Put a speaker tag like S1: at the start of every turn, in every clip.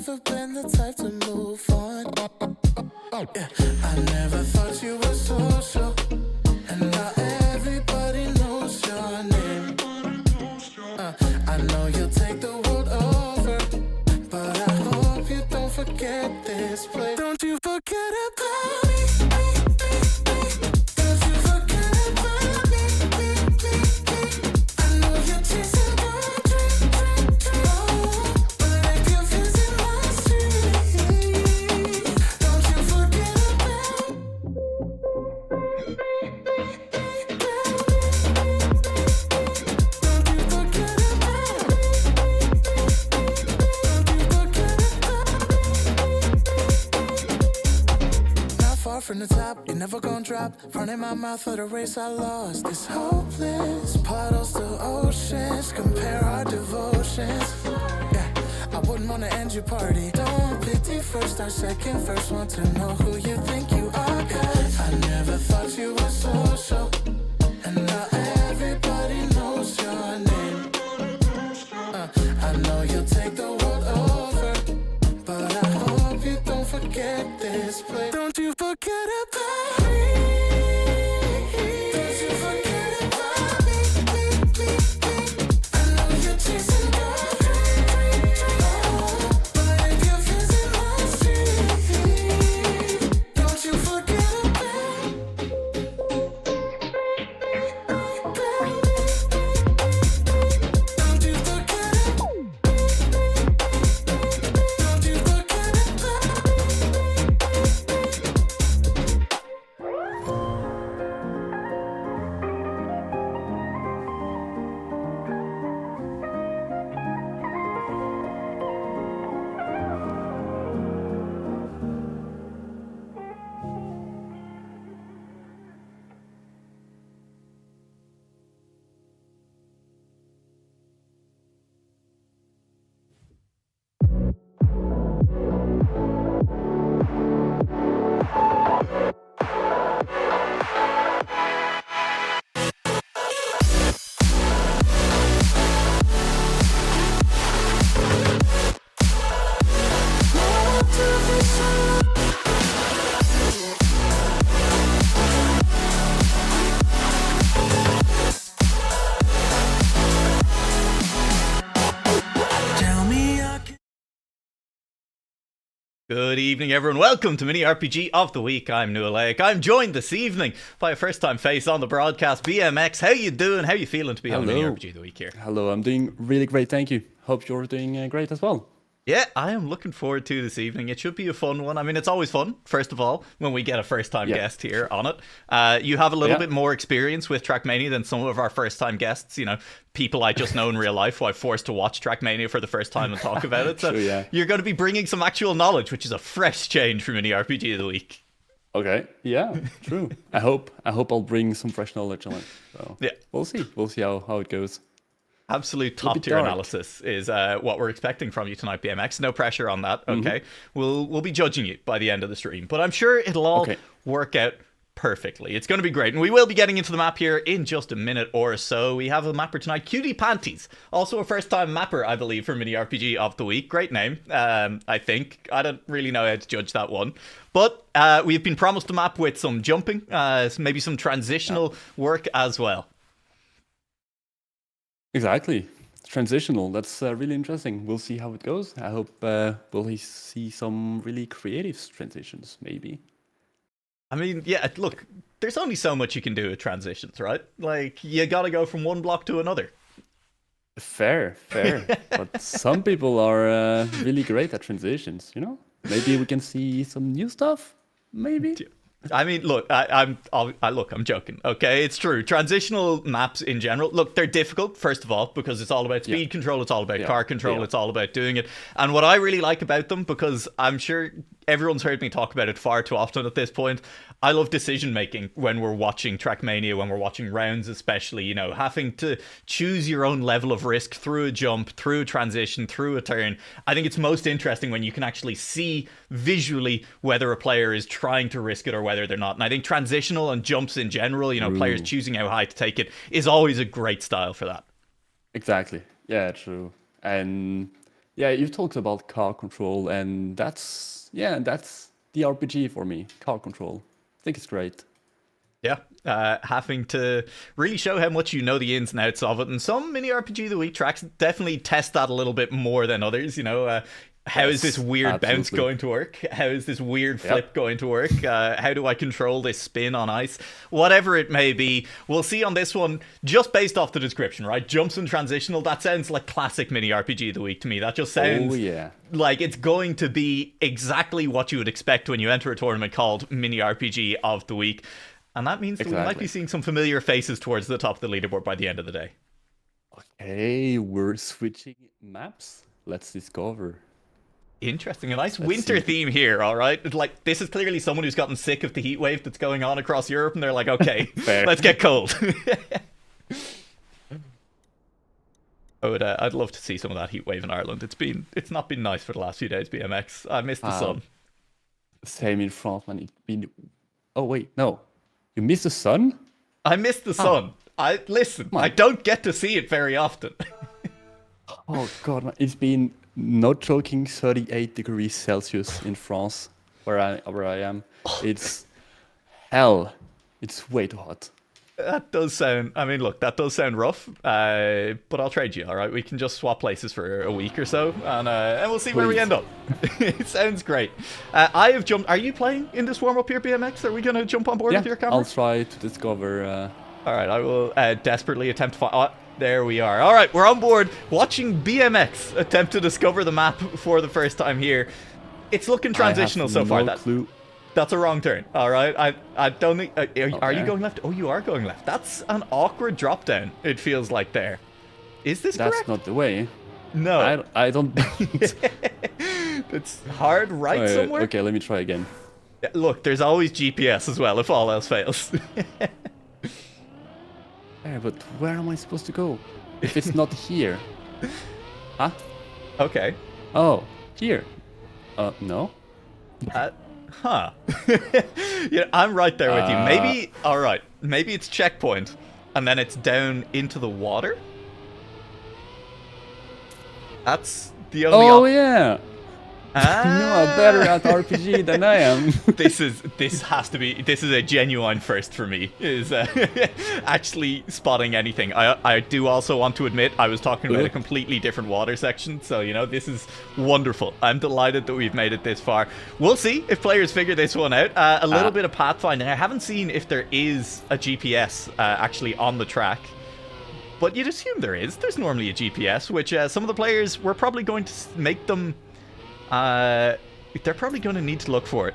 S1: never been the type to move on. Yeah, I never thought you were social, and now everybody knows your name. I know you'll take the world over, but I hope you don't forget this place. Don't you forget about me. Don't you forget about me. I know you're chasing your dream. But if you're visiting my street, don't you forget about me. From the top, you're never gonna drop. Running my mouth for the race I lost. It's hopeless, puddles to oceans. Compare our devotions. Yeah, I wouldn't wanna end your party. Don't pity first or second. First want to know who you think you are. Cause I never thought you were social, and now everybody knows your name. I know you'll take the world over, but I hope you don't forget this place. Don't you forget about me. Don't you forget about me. I know you're chasing your dream. But if you visit my street, don't you forget about me. Don't you forget about me. Don't you forget about me.
S2: Good evening, everyone. Welcome to Mini RPG of the Week. I'm Noah Lake. I'm joined this evening by a first-time face on the broadcast, BMX. How you doing? How you feeling to be on Mini RPG of the Week here?
S3: Hello, I'm doing really great, thank you. Hope you're doing great as well.
S2: Yeah, I am looking forward to this evening. It should be a fun one. I mean, it's always fun, first of all, when we get a first-time guest here on it. You have a little bit more experience with Trackmania than some of our first-time guests, you know, people I just know in real life who I've forced to watch Trackmania for the first time and talk about it. So
S3: True,
S2: you're going to be bringing some actual knowledge, which is a fresh change for Mini RPG of the Week.
S3: Okay, yeah, true. I hope I'll bring some fresh knowledge on it. So
S2: Yeah.
S3: we'll see how it goes.
S2: Absolute top tier analysis is what we're expecting from you tonight, BMX. No pressure on that. Okay, we'll be judging you by the end of the stream, but I'm sure it'll all work out perfectly. It's going to be great, and we will be getting into the map here in just a minute or so. We have a mapper tonight, Cutie Panties, also a first-time mapper, I believe, for Mini RPG of the Week. Great name, I think. I don't really know how to judge that one, but we've been promised a map with some jumping, maybe some transitional work as well.
S3: Exactly. Transitional. That's really interesting. We'll see how it goes. I hope we'll see some really creative transitions, maybe.
S2: I mean, yeah, look, there's only so much you can do with transitions, right? Like, you gotta go from one block to another.
S3: Fair. But some people are really great at transitions, you know? Maybe we can see some new stuff, maybe?
S2: I mean, look, I'm joking. Okay, it's true. Transitional maps in general, look, they're difficult. First of all, because it's all about speed control, it's all about car control, it's all about doing it. And what I really like about them, because I'm sure everyone's heard me talk about it far too often at this point, I love decision making when we're watching Trackmania, when we're watching rounds, especially. You know, having to choose your own level of risk through a jump, through a transition, through a turn. I think it's most interesting when you can actually see visually whether a player is trying to risk it or whether they're not. And I think transitional and jumps in general, you know, players choosing how high to take it, is always a great style for that.
S3: Exactly. Yeah, true. And Yeah, you talked about car control, and that's the RPG for me. Car control. I think it's great.
S2: Yeah, having to really show how much you know the ins and outs of it. And some mini RPG of the week tracks definitely test that a little bit more than others. How is this
S3: Yes,
S2: weird bounce
S3: absolutely.
S2: going to work? How is this weird flip
S3: Yep.
S2: going to work? How do I control this spin on ice? Whatever it may be, we'll see on this one, just based off the description, right? Jumps and transitional, that sounds like classic mini RPG of the week to me. That just
S3: Oh
S2: sounds
S3: yeah.
S2: like it's going to be exactly what you would expect when you enter a tournament called Mini RPG of the Week. And that means that we might be
S3: Exactly.
S2: seeing some familiar faces towards the top of the leaderboard by the end of the day.
S3: Okay, we're switching maps. Let's discover.
S2: Interesting. A nice
S3: Let's
S2: winter
S3: see.
S2: theme here, all right? Like, this is clearly someone who's gotten sick of the heat wave that's going on across Europe, and they're like, okay,
S3: Fair.
S2: let's get cold. I'd love to see some of that heat wave in Ireland. It's not been nice for the last few days, BMX. I miss the sun.
S3: Same in France, man. It's been. Oh wait, no. You missed the sun?
S2: I miss the sun. I
S3: on.
S2: don't get to see it very often.
S3: Oh god, man. It's been not joking 38 degrees Celsius in France, where I am. It's hell. It's way too hot.
S2: That does sound. I mean, look, that does sound rough. But I'll trade you. All right, we can just swap places for a week or so, and we'll see where we
S3: Please.
S2: end up. It sounds great. I have jumped. Are you playing in this warm up here, BMX? Are we gonna jump on board
S3: Yeah,
S2: with your camera?
S3: I'll try to discover.
S2: All right, I will desperately attempt to find. Oh, there we are. All right, we're on board, watching BMX attempt to discover the map for the first time here. It's looking transitional so far.
S3: No clue.
S2: That's a wrong turn. All right, I don't think. Are you
S3: Okay.
S2: going left? Oh, you are going left. That's an awkward drop down. It feels like there. Is this
S3: That's
S2: correct?
S3: not the way.
S2: No.
S3: I don't.
S2: It's hard right
S3: Wait,
S2: somewhere.
S3: okay, let me try again.
S2: Yeah, look, there's always GPS as well if all else fails.
S3: Yeah, but where am I supposed to go? If it's not here. Huh?
S2: Okay.
S3: Oh, here. No.
S2: Huh. Yeah, I'm right there with you. Maybe. All right. Maybe it's checkpoint, and then it's down into the water. That's the only.
S3: Oh yeah.
S2: Ah.
S3: You are better at RPG than I am.
S2: This is a genuine first for me, is actually spotting anything. I do also want to admit I was talking about a completely different water section, so this is wonderful. I'm delighted that we've made it this far. We'll see if players figure this one out. A little bit of pathfinding. I haven't seen if there is a GPS actually on the track, but you'd assume there is. There's normally a GPS, which some of the players were probably going to make them. They're probably going to need to look for it.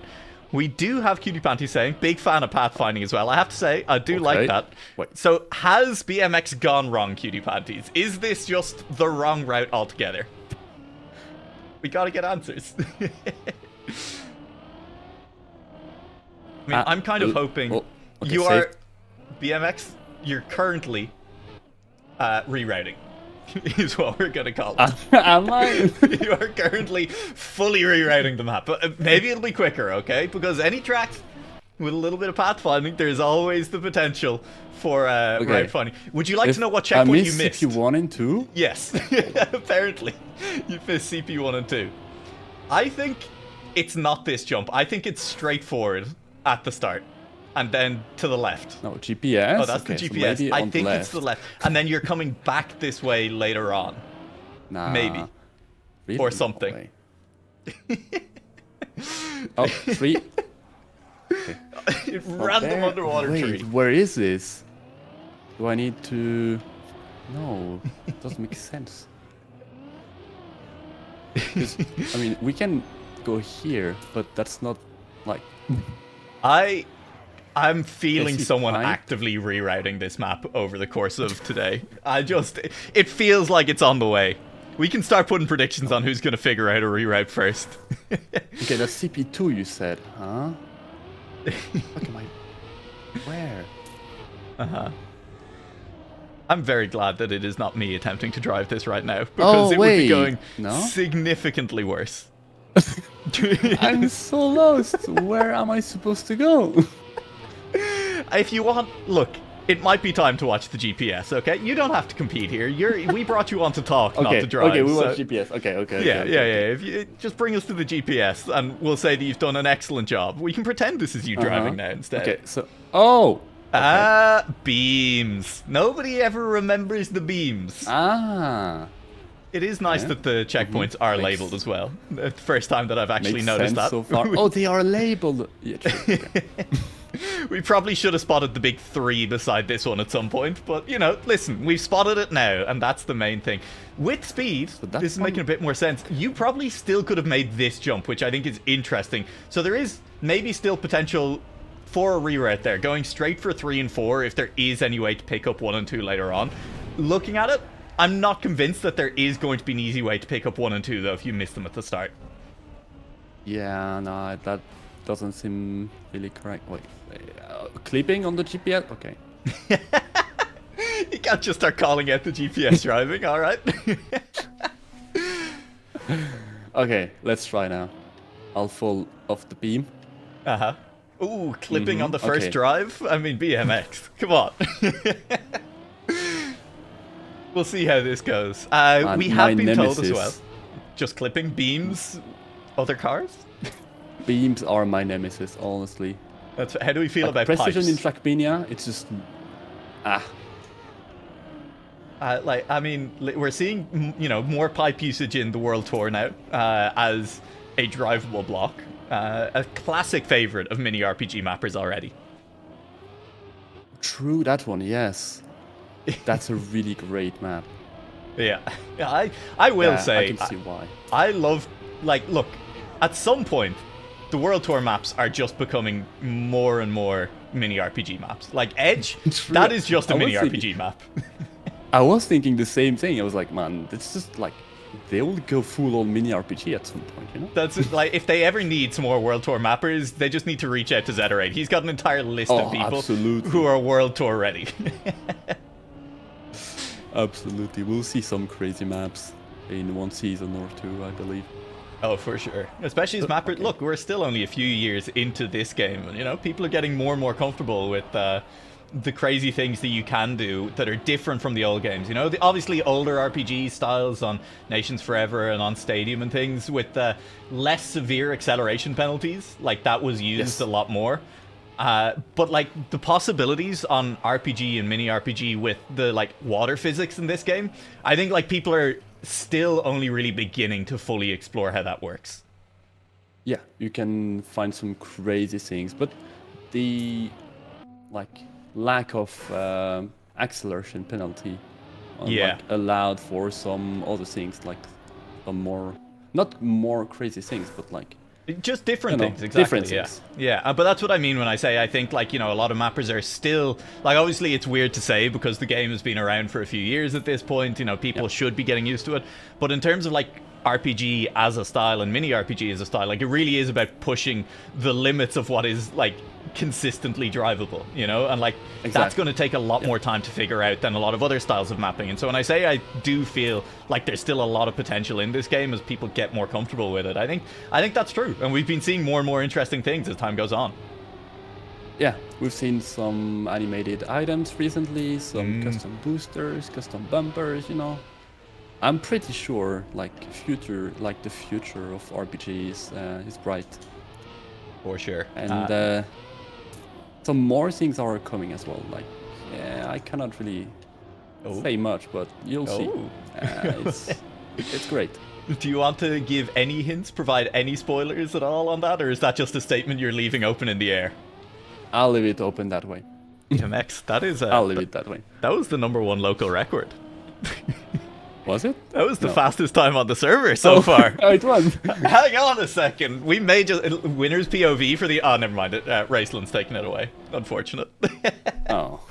S2: We do have Cutie Panties saying, big fan of pathfinding as well. I have to say, I do like that.
S3: Wait.
S2: So, has BMX gone wrong, Cutie Panties? Is this just the wrong route altogether? We gotta get answers. I mean, I'm kind of hoping
S3: okay,
S2: you
S3: safe.
S2: are BMX. You're currently rerouting. Is what we're gonna call it.
S3: Am I?
S2: You are currently fully rerouting the map, but maybe it'll be quicker, okay? Because any tracks with a little bit of pathfinding, there's always the potential for route finding. Would you like to know what checkpoint you missed?
S3: CP1 and 2?
S2: Yes, apparently you missed CP1 and 2. I think it's not this jump. I think it's straightforward at the start. And then to the left.
S3: No, GPS?
S2: Oh, that's
S3: okay,
S2: the
S3: so
S2: GPS.
S3: maybe
S2: I
S3: on
S2: think
S3: the
S2: it's the left. And then you're coming back this way later on.
S3: Nah,
S2: Maybe.
S3: really?
S2: Or something.
S3: No way. Oh, 3. Okay.
S2: Random underwater
S3: Wait,
S2: tree.
S3: where is this? Do I need to... No, it doesn't make sense. 'Cause, I mean, we can go here, but that's not like...
S2: I'm feeling
S3: Is he
S2: someone
S3: fine?
S2: actively rerouting this map over the course of today. It feels like it's on the way. We can start putting predictions on who's going to figure out a reroute first.
S3: Okay, that's CP2 you said, huh? Fuck am I... Where?
S2: I'm very glad that it is not me attempting to drive this right now, because
S3: Oh,
S2: it would be
S3: wait.
S2: going
S3: No?
S2: significantly worse.
S3: I'm so lost. Where am I supposed to go?
S2: If you want, look, it might be time to watch the GPS, okay? You don't have to compete here. We brought you on to talk, not
S3: Okay,
S2: to drive.
S3: okay, we
S2: so-
S3: watch GPS. Okay.
S2: Yeah. If you just bring us to the GPS, and we'll say that you've done an excellent job. We can pretend this is you driving now instead.
S3: Okay, so oh.
S2: Beams. Nobody ever remembers the beams. It is nice that the checkpoints are labeled as well. The first time that I've actually
S3: Makes
S2: noticed
S3: sense
S2: that.
S3: so far. Oh, they are labeled. Yeah, true. Okay.
S2: We probably should have spotted the big 3 beside this one at some point, but you know, listen, we've spotted it now, and that's the main thing. With speed, this is making a bit more sense. You probably still could have made this jump, which I think is interesting. So there is maybe still potential for a reroute there, going straight for 3 and 4 if there is any way to pick up 1 and 2 later on. Looking at it, I'm not convinced that there is going to be an easy way to pick up 1 and 2 though if you miss them at the start.
S3: Yeah, no, that doesn't seem really correct. Wait, clipping on the GPS? Okay.
S2: You can't just start calling out the GPS driving, alright?
S3: Okay, let's try now. I'll fall off the beam.
S2: Uh-huh. Ooh, clipping on the first drive? I mean, BMX. Come on. We'll see how this goes. We have been told as well. Just clipping beams, other cars?
S3: Beams are my nemesis, honestly.
S2: How do we feel about
S3: precision
S2: pipes?
S3: in Trackmania, it's just...
S2: I mean, we're seeing, you know, more pipe usage in the World Tour now as a drivable block. A classic favorite of mini RPG mappers already.
S3: True, that one, yes. That's a really great map.
S2: Yeah, I will say,
S3: I can see why.
S2: I love, like, look, at some point, the World Tour maps are just becoming more and more mini RPG maps. Like Edge, that is just a mini RPG map.
S3: I was thinking the same thing. I was like, man, it's just like, they will go full on mini RPG at some point, you know?
S2: That's like, if they ever need some more World Tour mappers, they just need to reach out to Zeta8. He's got an entire list of people who are World Tour ready.
S3: Absolutely. We'll see some crazy maps in 1 season or 2, I believe.
S2: Oh, for sure. Especially as mappers. Okay. Look, we're still only a few years into this game. And, you know, people are getting more and more comfortable with the crazy things that you can do that are different from the old games. You know, obviously older RPG styles on Nations Forever and on Stadium and things with less severe acceleration penalties. Like, that was used a lot more. But like the possibilities on RPG and mini RPG with the like water physics in this game, I think like people are still only really beginning to fully explore how that works.
S3: Yeah, you can find some crazy things, but the like lack of acceleration penalty like, allowed for some other things, like some more, not more crazy things, but like
S2: just different things, exactly.
S3: Different things.
S2: Yeah, but that's what I mean when I say I think, like, you know, a lot of mappers are still, like, obviously it's weird to say because the game has been around for a few years at this point, you know, people should be getting used to it, but in terms of, like, RPG as a style and mini RPG as a style, like, it really is about pushing the limits of what is, like, consistently drivable, you know, and like that's going to take a lot more time to figure out than a lot of other styles of mapping. And so when I say I do feel like there's still a lot of potential in this game as people get more comfortable with it, I think that's true, and we've been seeing more and more interesting things as time goes on.
S3: Yeah, we've seen some animated items recently, some custom boosters, custom bumpers, you know. I'm pretty sure like the future of RPGs is bright.
S2: For sure.
S3: And some more things are coming as well. Like, I cannot really say much, but you'll see. It's great.
S2: Do you want to give any hints, provide any spoilers at all on that, or is that just a statement you're leaving open in the air?
S3: I'll leave it open that way.
S2: MX, that is.
S3: I'll leave it that way.
S2: That was the #1 local record.
S3: Was it?
S2: That was the fastest time on the server so far.
S3: Oh, it was.
S2: Hang on a second. We may just winner's POV for the. Oh, never mind. Raceland's taking it away. Unfortunate.
S3: Oh.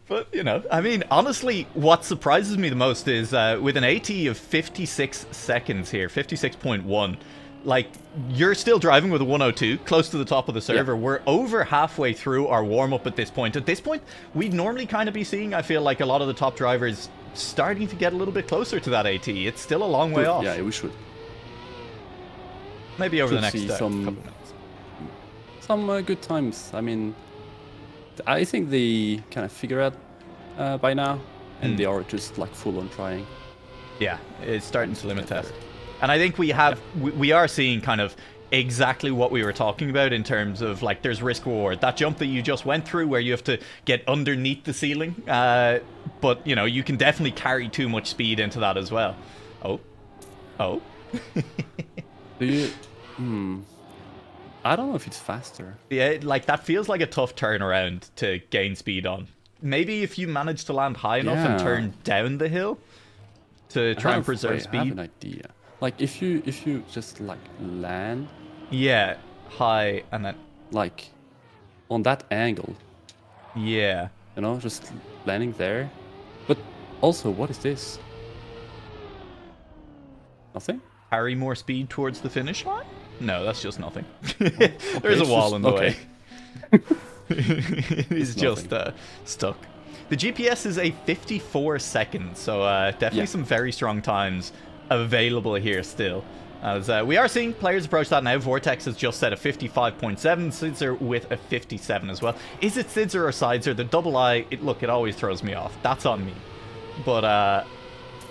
S2: But, you know, I mean, honestly, what surprises me the most is with an AT of 56 seconds here, 56.1, like, you're still driving with a 102, close to the top of the server. Yeah. We're over halfway through our warm-up at this point. At this point, we'd normally kind of be seeing, I feel like, a lot of the top drivers starting to get a little bit closer to that AT. It's still a long way off.
S3: Yeah, we should.
S2: Maybe over the next couple
S3: some
S2: minutes.
S3: Some good times. I mean, I think they kind of figure out by now, and they are just like full on trying.
S2: Yeah, it's starting to limit test. And I think we are seeing kind of exactly what we were talking about in terms of like there's risk reward. That jump that you just went through where you have to get underneath the ceiling, but you know, you can definitely carry too much speed into that as well. Oh.
S3: Do you? I don't know if it's faster.
S2: Yeah, like that feels like a tough turnaround to gain speed on. Maybe if you manage to land high enough and turn down the hill to try and preserve speed.
S3: I have an idea. Like if you just like land.
S2: Yeah, high and then
S3: like on that angle.
S2: Yeah.
S3: You know, just landing there. But also, what is this? Nothing?
S2: Carry more speed towards the finish line? No, that's just nothing. There's a wall in the way. It's just stuck. The GPS is a 54 seconds, so definitely some very strong times available here still. As we are seeing players approach that now. Vortex has just set a 55.7, Sidzer with a 57 as well. Is it Sidzer or Sidzer? The double I, look, it always throws me off. That's on me. But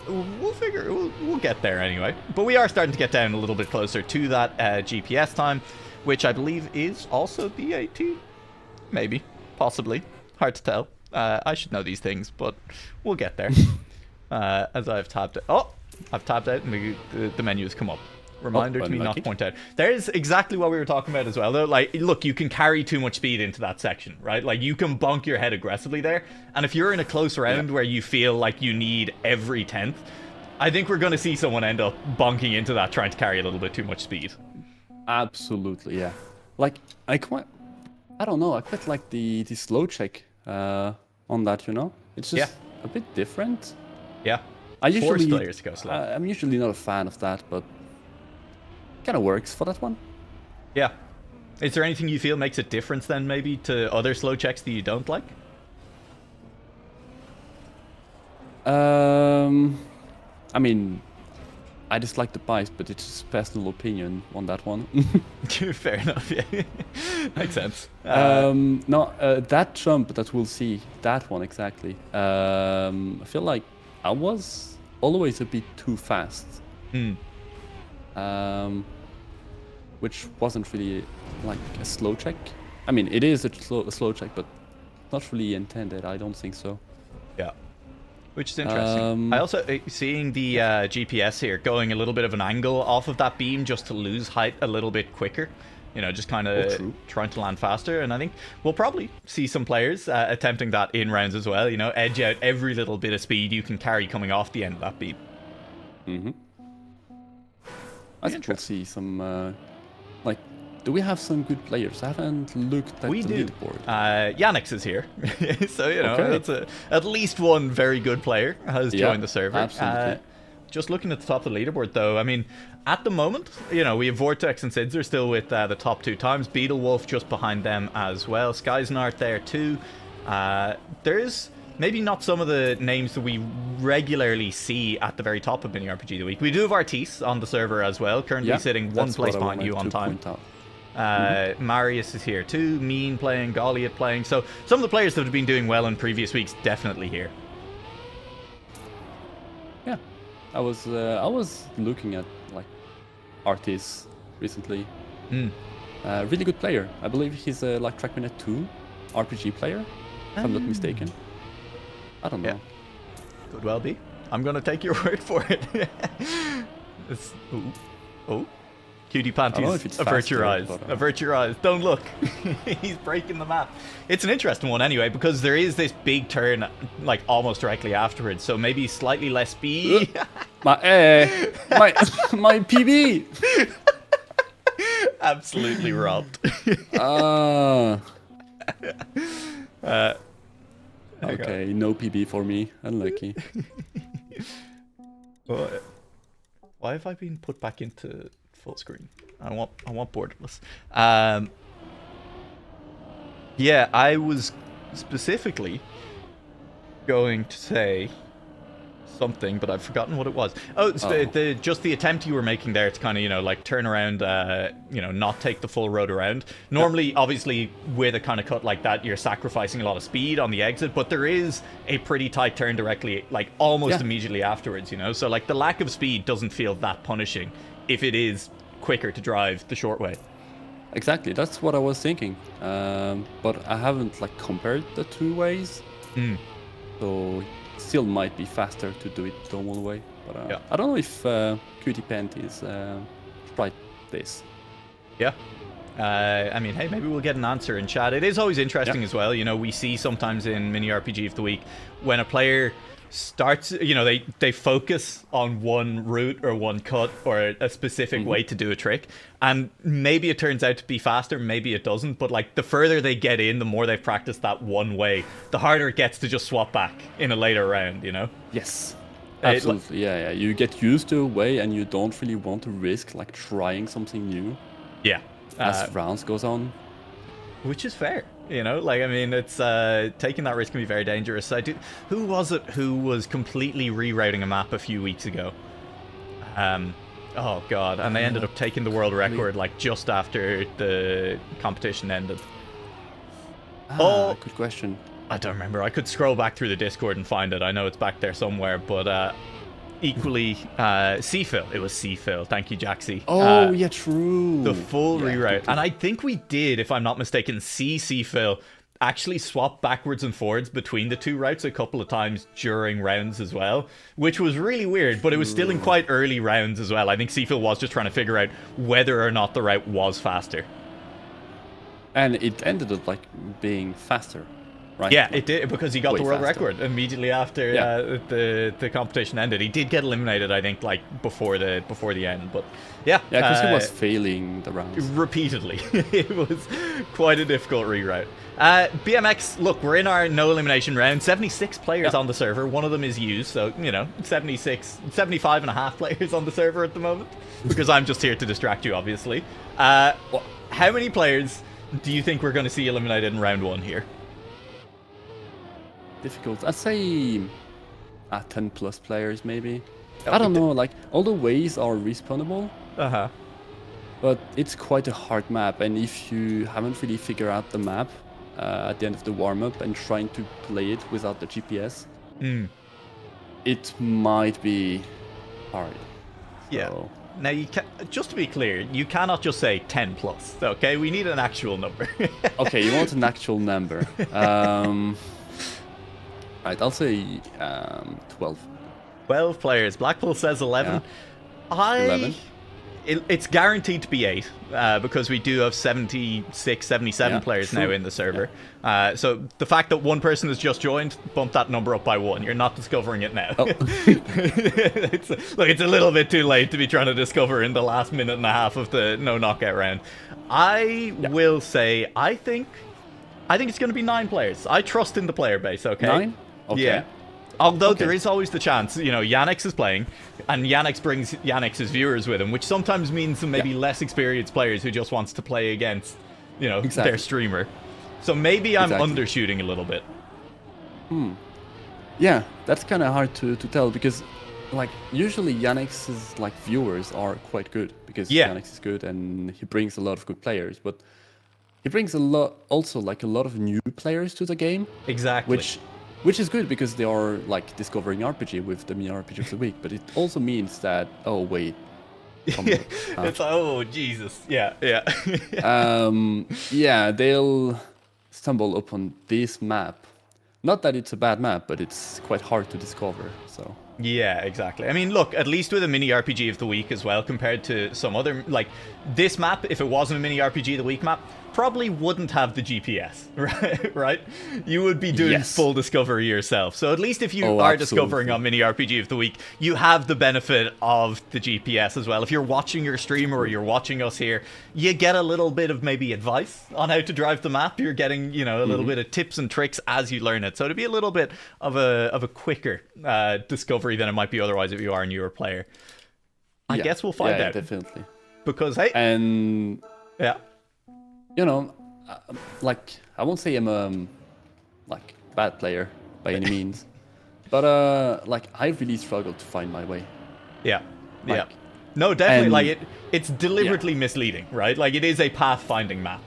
S2: we'll get there anyway. But we are starting to get down a little bit closer to that GPS time, which I believe is also B18. Maybe, possibly, hard to tell. I should know these things, but we'll get there. As I've tabbed it. Oh, I've tabbed out and the menu has come up. Reminder to me not to point out. There's exactly what we were talking about as well, though. Like, look, you can carry too much speed into that section, right? Like, you can bonk your head aggressively there. And if you're in a close round where you feel like you need every 10th, I think we're going to see someone end up bonking into that, trying to carry a little bit too much speed.
S3: Absolutely, yeah. Like, I don't know, I quite like the slow check on that, you know? It's just a bit different.
S2: Yeah.
S3: I usually
S2: force players to go slow.
S3: I'm usually not a fan of that, but kind of works for that one.
S2: Yeah. Is there anything you feel makes a difference then, maybe, to other slow checks that you don't like?
S3: I mean, I dislike the bias, but it's just personal opinion on that one.
S2: Fair enough, yeah. Makes sense.
S3: No, that jump that we'll see, that one exactly. I feel like I was always a bit too fast. Which wasn't really like a slow check. I mean, it is a slow check, but not really intended. I don't think so.
S2: Yeah. Which is interesting. I also, seeing the GPS here, going a little bit of an angle off of that beam just to lose height a little bit quicker. You know, just kind of trying to land faster. And I think we'll probably see some players attempting that in rounds as well. You know, edge out every little bit of speed you can carry coming off the end of that beam.
S3: I think we'll see some, like, do we have some good players? I haven't looked at the leaderboard.
S2: Yannick's is here. So, you know, that's at least one very good player has joined the server.
S3: Absolutely.
S2: Just looking at the top of the leaderboard, though, I mean, at the moment, you know, we have Vortex and Sidzer still with the top 2 times. Beetlewolf just behind them as well. Skysnart there too. There's maybe not some of the names that we regularly see at the very top of Mini RPG of the Week. We do have Artis on the server as well, currently sitting one place behind you on time. Marius is here too, Mean playing, Goliath playing. So some of the players that have been doing well in previous weeks definitely here.
S3: Yeah, I was looking at like Artis recently. Really good player. I believe he's a like Trackminute 2 RPG player, if I'm not mistaken. I don't know.
S2: Could well be. I'm gonna take your word for it. Cutie Panties, avert your eyes. Avert your eyes. Don't look. He's breaking the map. It's an interesting one anyway, because there is this big turn, like, almost directly afterwards. So maybe slightly less speed.
S3: my PB!
S2: Absolutely robbed.
S3: Okay, no PB for me. Unlucky.
S2: Why have I been put back into full screen? I want borderless. Yeah, I was specifically going to say something, but I've forgotten what it was. Oh, it's just the attempt you were making there to kind of, like turn around, not take the full road around. Normally, obviously, with a kind of cut like that, you're sacrificing a lot of speed on the exit, but there is a pretty tight turn directly, like almost immediately afterwards, So like the lack of speed doesn't feel that punishing if it is quicker to drive the short way.
S3: Exactly, that's what I was thinking. But I haven't like compared the two ways. So still might be faster to do it the one way, but I don't know if QT is tried this.
S2: Yeah. I mean, hey, maybe we'll get an answer in chat. It is always interesting as well. We see sometimes in Mini RPG of the Week when a player starts, they focus on one route or one cut or a specific way to do a trick, and maybe it turns out to be faster, maybe it doesn't, but like the further they get in, the more they've practiced that one way, the harder it gets to just swap back in a later round,
S3: Yes, absolutely. Yeah, you get used to a way and you don't really want to risk like trying something new as rounds goes on,
S2: which is fair. Like, I mean, it's taking that risk can be very dangerous. Who was it who was completely rerouting a map a few weeks ago? Oh god, and they ended up taking the world record like just after the competition ended.
S3: Good question.
S2: I don't remember. I could scroll back through the Discord and find it. I know it's back there somewhere, but equally, C-Phil. It was C-Phil. Thank you, Jaxie.
S3: Oh, yeah, true.
S2: The full reroute. And I think we did, if I'm not mistaken, see C-Phil actually swap backwards and forwards between the two routes a couple of times during rounds as well, which was really weird, but it was still in quite early rounds as well. I think C-Phil was just trying to figure out whether or not the route was faster.
S3: And it ended up like being faster. Right.
S2: Yeah, it did, because he got the world record immediately after the competition ended. He did get eliminated, I think, like before the end, but yeah.
S3: Yeah, because he was failing the rounds
S2: repeatedly. It was quite a difficult reroute. BMX, look, we're in our no elimination round. 76 players on the server. One of them is used, so 75 and a half players on the server at the moment, because I'm just here to distract you, obviously. How many players do you think we're going to see eliminated in round one here?
S3: Difficult. I'd say 10 plus players maybe. I don't know, like all the ways are respawnable. But it's quite a hard map, and if you haven't really figured out the map at the end of the warm-up and trying to play it without the GPS, it might be hard.
S2: Yeah. So. Now, just to be clear, you cannot just say 10 plus, okay? We need an actual number.
S3: Okay, you want an actual number. Right, I'll say 12.
S2: 12 players. Blackpool says 11. Yeah.
S3: 11?
S2: It's guaranteed to be 8 because we do have 76, 77 players now in the server. So the fact that one person has just joined, bump that number up by 1. You're not discovering it now. Oh. It's a little bit too late to be trying to discover in the last minute and a half of the no knockout round. I will say, I think it's going to be 9 players. I trust in the player base, okay?
S3: 9? Okay.
S2: Yeah. Although there is always the chance, Yannick's is playing, and Yannick brings Yannick's viewers with him, which sometimes means some maybe less experienced players who just wants to play against, their streamer. So maybe I'm undershooting a little bit.
S3: Yeah, that's kind of hard to tell, because like usually Yannick's like viewers are quite good, because Yannick is good and he brings a lot of good players, but he brings a lot of new players to the game.
S2: Exactly.
S3: Which is good, because they are like discovering RPG with the Mini RPG of the Week, but it also means that
S2: it's Jesus. Yeah.
S3: They'll stumble upon this map. Not that it's a bad map, but it's quite hard to discover. So
S2: yeah, exactly. I mean, look, at least with a Mini RPG of the Week as well, compared to some other, like this map, if it wasn't a Mini RPG of the Week map, probably wouldn't have the GPS, right? You would be doing full discovery yourself. So at least if you are discovering on Mini RPG of the Week, you have the benefit of the GPS as well. If you're watching your stream or you're watching us here, you get a little bit of maybe advice on how to drive the map. You're getting, a little bit of tips and tricks as you learn it. So it'd be a little bit of a quicker discovery than it might be otherwise if you are a newer player. I guess we'll find out.
S3: Definitely.
S2: Because, hey...
S3: And... Yeah. Like, I won't say I'm a bad player by any means, But like I really struggled to find my way.
S2: Yeah. Yeah.
S3: Like,
S2: No, definitely.
S3: and-
S2: Like it's deliberately misleading, right? Like it is a pathfinding map.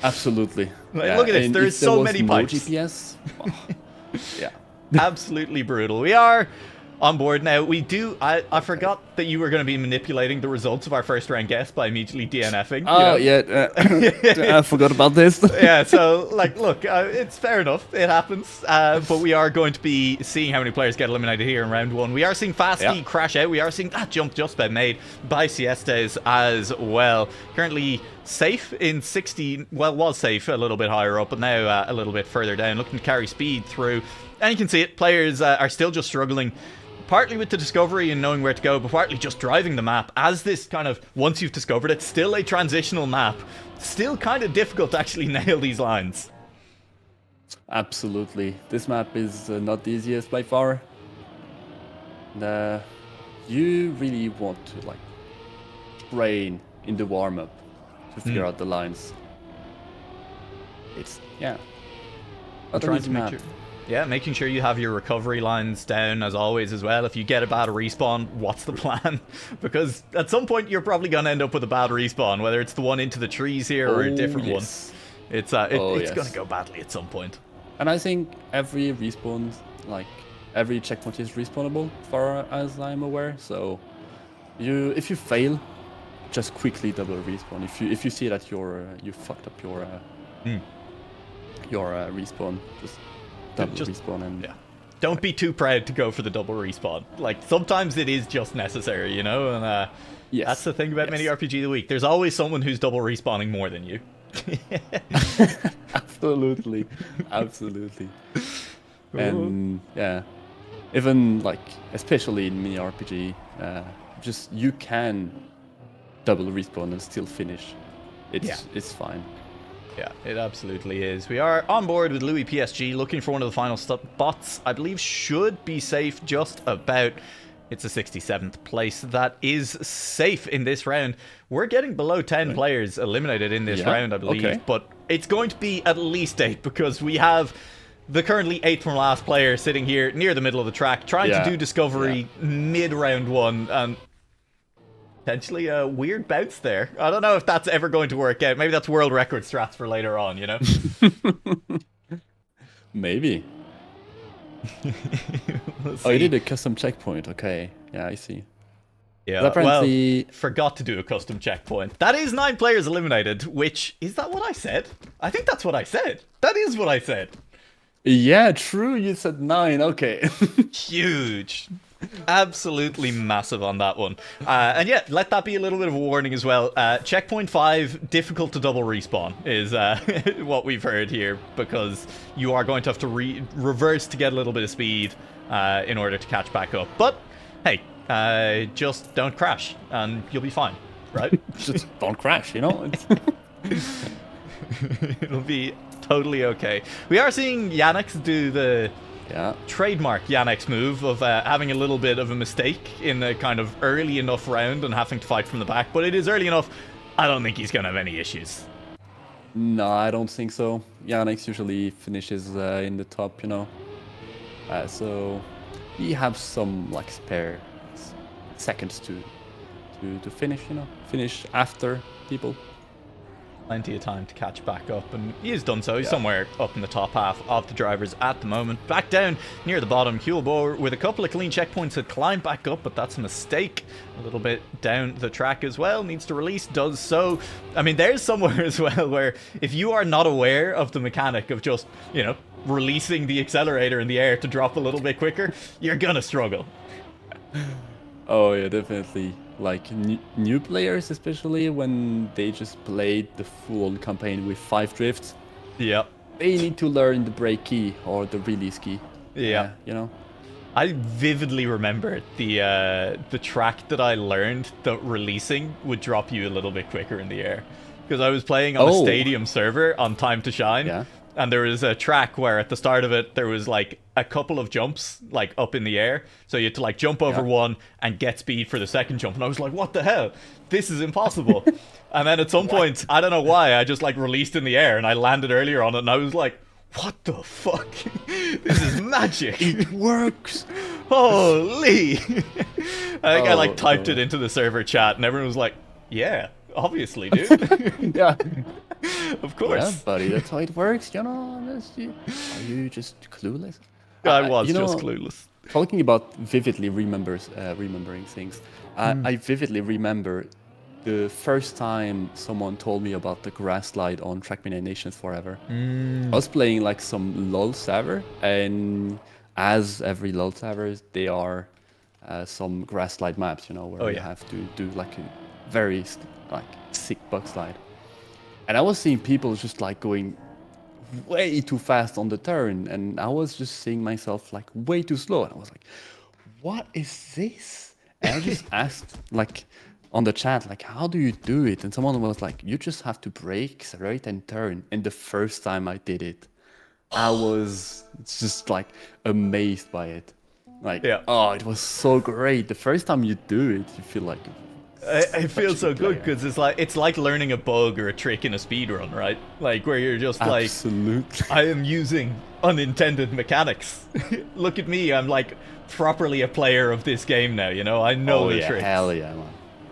S3: Absolutely.
S2: Like, look at this,
S3: and
S2: there's
S3: if there
S2: so
S3: was
S2: many
S3: no
S2: pipes.
S3: GPS. Yeah.
S2: Absolutely brutal. We are on board now. We do. I forgot that you were going to be manipulating the results of our first round guess by immediately DNFing.
S3: Oh yeah. I forgot about this.
S2: Yeah, so, like, look, it's fair enough. It happens. But we are going to be seeing how many players get eliminated here in round one. We are seeing Fasti crash out. We are seeing that jump just about made by Siestes as well. Currently safe in 60. Well, was safe a little bit higher up, but now a little bit further down. Looking to carry speed through. And you can see it. Players are still just struggling. Partly with the discovery and knowing where to go, but partly just driving the map. As this kind of, once you've discovered it, still a transitional map. Still kind of difficult to actually nail these lines.
S3: Absolutely. This map is not the easiest by far. You really want to like train in the warm-up to figure out the lines. It's
S2: I'm trying to make sure. Yeah, making sure you have your recovery lines down as always as well. If you get a bad respawn, what's the plan? Because at some point you're probably going to end up with a bad respawn, whether it's the one into the trees here or a different one. It's going to go badly at some point.
S3: And I think every respawn, like every checkpoint is respawnable, far as I'm aware. So if you fail, just quickly double respawn. If you see that you fucked up your respawn, just double respawn and
S2: don't be too proud to go for the double respawn. Like sometimes it is just necessary, you know. And that's the thing about mini RPG of the week. There's always someone who's double respawning more than you.
S3: Absolutely. And even like especially in mini RPG, just you can double respawn and still finish. It's fine.
S2: Yeah, it absolutely is. We are on board with Louis PSG, looking for one of the final spots. I believe should be safe just about. It's a 67th place. That is safe in this round. We're getting below 10 players eliminated in this round, I believe. But it's going to be at least 8 because we have the currently 8th from last player sitting here near the middle of the track, trying to do discovery mid-round 1. And potentially a weird bounce there. I don't know if that's ever going to work out. Maybe that's world record strats for later on, you know?
S3: Maybe. Oh, you did a custom checkpoint. Okay. Yeah, I see.
S2: Yeah, apparently... well, forgot to do a custom checkpoint. That is 9 players eliminated, which... Is that what I said? I think that's what I said. That is what I said.
S3: Yeah, true. You said 9. Okay.
S2: Huge. Absolutely massive on that one. And yeah, let that be a little bit of a warning as well. Checkpoint 5, difficult to double respawn is what we've heard here, because you are going to have to reverse to get a little bit of speed in order to catch back up. But hey, just don't crash and you'll be fine, right?
S3: Just don't crash, you know?
S2: It'll be totally okay. We are seeing Yannick's do the trademark Yannick's move of having a little bit of a mistake in a kind of early enough round and having to fight from the back, but it is early enough. I don't think he's going to have any issues.
S3: No, I don't think so. Yannick's usually finishes in the top, you know. So he have some like spare seconds to finish, you know, finish after people.
S2: Plenty of time to catch back up, and he has done so. He's somewhere up in the top half of the drivers at the moment. Back down near the bottom, Hulbo with a couple of clean checkpoints had climbed back up, but that's a mistake. A little bit down the track as well. Needs to release, does so. I mean, there's somewhere as well where if you are not aware of the mechanic of just, you know, releasing the accelerator in the air to drop a little bit quicker, you're gonna struggle.
S3: Oh yeah, definitely. Like new players, especially when they just played the full campaign with 5 drifts.
S2: Yeah.
S3: They need to learn the brake key or the release key.
S2: Yeah.
S3: You know?
S2: I vividly remember the track that I learned that releasing would drop you a little bit quicker in the air. Because I was playing on a stadium server on Time to Shine.
S3: Yeah.
S2: And there was a track where at the start of it, there was like a couple of jumps like up in the air. So you had to like jump over one and get speed for the second jump. And I was like, what the hell? This is impossible. And then at some point, I don't know why, I just like released in the air and I landed earlier on it. And I was like, What the fuck? This is magic.
S3: It works.
S2: Holy. I think I like typed
S3: no.
S2: it into the server chat and everyone was like, yeah, obviously, dude.
S3: Yeah.
S2: Of course.
S3: Yeah, buddy, that's how it works, you know. Are you just clueless?
S2: I was
S3: you know,
S2: just clueless.
S3: Talking about vividly remembering things, I vividly remember the first time someone told me about the grass slide on Trackmania Nations Forever. I was playing like some LoL server, and as every LoL server, they are some grass slide maps, you know, where you have to do like a very like sick bug slide. And I was seeing people just like going way too fast on the turn, and I was just seeing myself like way too slow. And I was like, what is this? And I just asked like on the chat, like, how do you do it? And someone was like, you just have to brake, accelerate, and turn. And the first time I did it, I was just like amazed by it. Like, oh, it was so great. The first time you do it, you feel like
S2: it feels so good because it's like learning a bug or a trick in a speed run, right? Like where you're just
S3: absolutely.
S2: Like, I am using unintended mechanics. Look at me, I'm like properly a player of this game now, you know? I know the tricks.
S3: Hell yeah, man.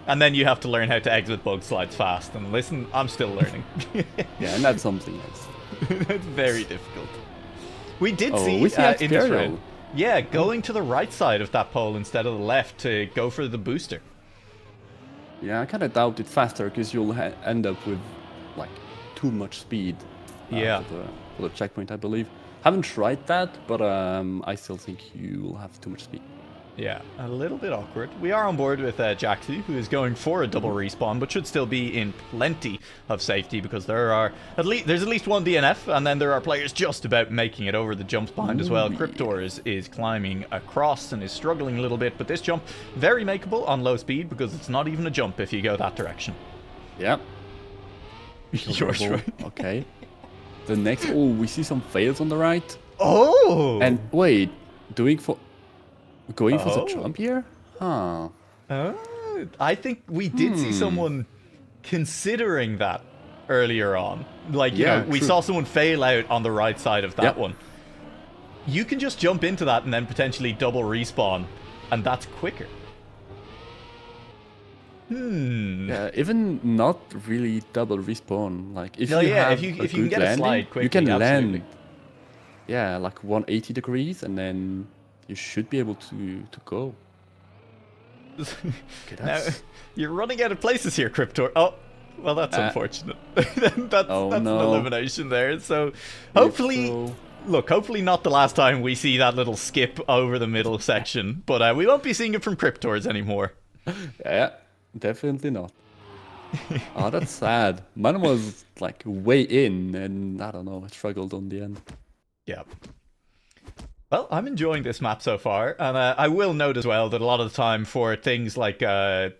S2: And then you have to learn how to exit bug slides fast. And listen, I'm still learning.
S3: Yeah, and that's something else.
S2: That's very difficult. We did see
S3: in
S2: this round, going to the right side of that pole instead of the left to go for the booster.
S3: Yeah, I kind of doubt it faster because you'll end up with like too much speed. For the checkpoint, I believe. Haven't tried that, but I still think you will have too much speed.
S2: Yeah, a little bit awkward. We are on board with Jaxi, who is going for a double respawn, but should still be in plenty of safety because there's at least one DNF, and then there are players just about making it over the jumps behind as well. Cryptor is climbing across and is struggling a little bit, but this jump very makeable on low speed because it's not even a jump if you go that direction.
S3: Yeah. Okay. The next, we see some fails on the right.
S2: Oh.
S3: And wait, going for the jump here? Huh.
S2: I think we did see someone considering that earlier on. Like, you know, we saw someone fail out on the right side of that one. You can just jump into that and then potentially double respawn, and that's quicker.
S3: Yeah, even not really double respawn. Like if
S2: if you can get a slide quickly,
S3: you can
S2: absolutely.
S3: land. Yeah, like 180 degrees, and then you should be able to go. Okay,
S2: now, you're running out of places here, Cryptor. Oh, well, that's unfortunate. that's an elimination there. So, hopefully, hopefully not the last time we see that little skip over the middle section. But we won't be seeing it from Cryptors anymore.
S3: Yeah, definitely not. Oh, that's sad. Mine was like way in, and I don't know, I struggled on the end.
S2: Yeah. Well, I'm enjoying this map so far, and I will note as well that a lot of the time for things like a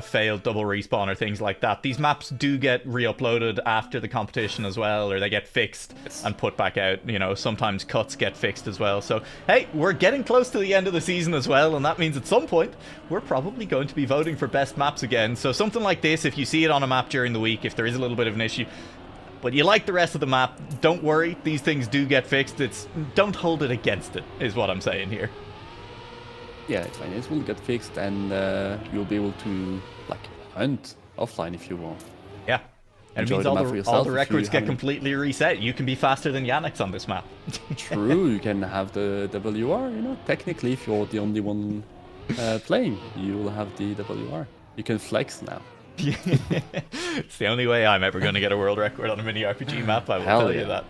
S2: failed double respawn or things like that, these maps do get re-uploaded after the competition as well, or they get fixed and put back out. You know, sometimes cuts get fixed as well. So, hey, we're getting close to the end of the season as well, and that means at some point, we're probably going to be voting for best maps again. So something like this, if you see it on a map during the week, if there is a little bit of an issue, but you like the rest of the map, don't worry, these things do get fixed. Don't hold it against it, is what I'm saying here.
S3: Yeah, it's fine. It will get fixed, and you'll be able to like hunt offline if you want.
S2: Yeah, and it means all the records get completely reset. You can be faster than Yannick's on this map.
S3: True, you can have the WR, you know, technically if you're the only one playing, you will have the WR. You can flex now.
S2: It's the only way I'm ever going to get a world record on a mini RPG map, I will tell you that.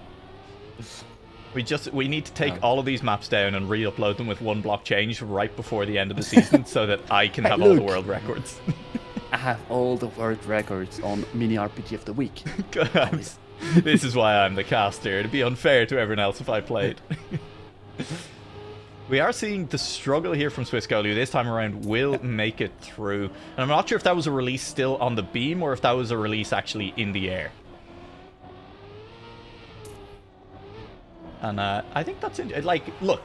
S2: We need to take all of these maps down and re-upload them with one block change right before the end of the season so that I can have all the world records.
S3: I have all the world records on mini RPG of the week.
S2: This is why I'm the caster. It'd be unfair to everyone else if I played. We are seeing the struggle here from Swisscoli, who this time around will make it through. And I'm not sure if that was a release still on the beam or if that was a release actually in the air. And I think that's... Like, look,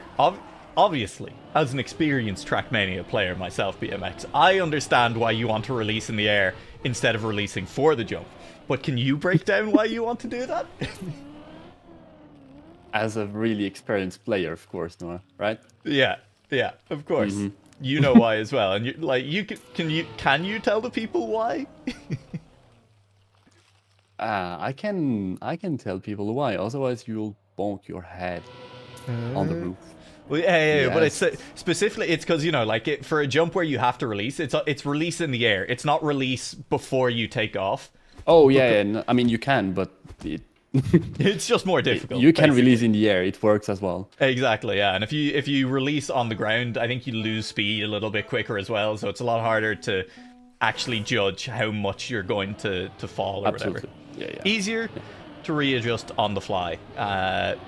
S2: obviously, as an experienced Trackmania player myself, BMX, I understand why you want to release in the air instead of releasing for the jump. But can you break down why you want to do that?
S3: as a really experienced player, of course, Noah, right?
S2: Yeah, yeah, of course. You know why as well, and you can you tell the people why?
S3: I can tell people why. Otherwise, you'll bonk your head on the roof.
S2: Well, yeah, but it's
S3: Yes.
S2: specifically it's because for a jump where you have to release, it's release in the air. It's not release before you take off.
S3: Oh yeah, I mean you can, but
S2: It's just more difficult.
S3: you can
S2: basically.
S3: release in the air. It works as well.
S2: Exactly, yeah. And if you release on the ground, I think you lose speed a little bit quicker as well. So it's a lot harder to actually judge how much you're going to fall or
S3: Absolutely.
S2: whatever.
S3: Yeah.
S2: Easier to readjust on the fly. And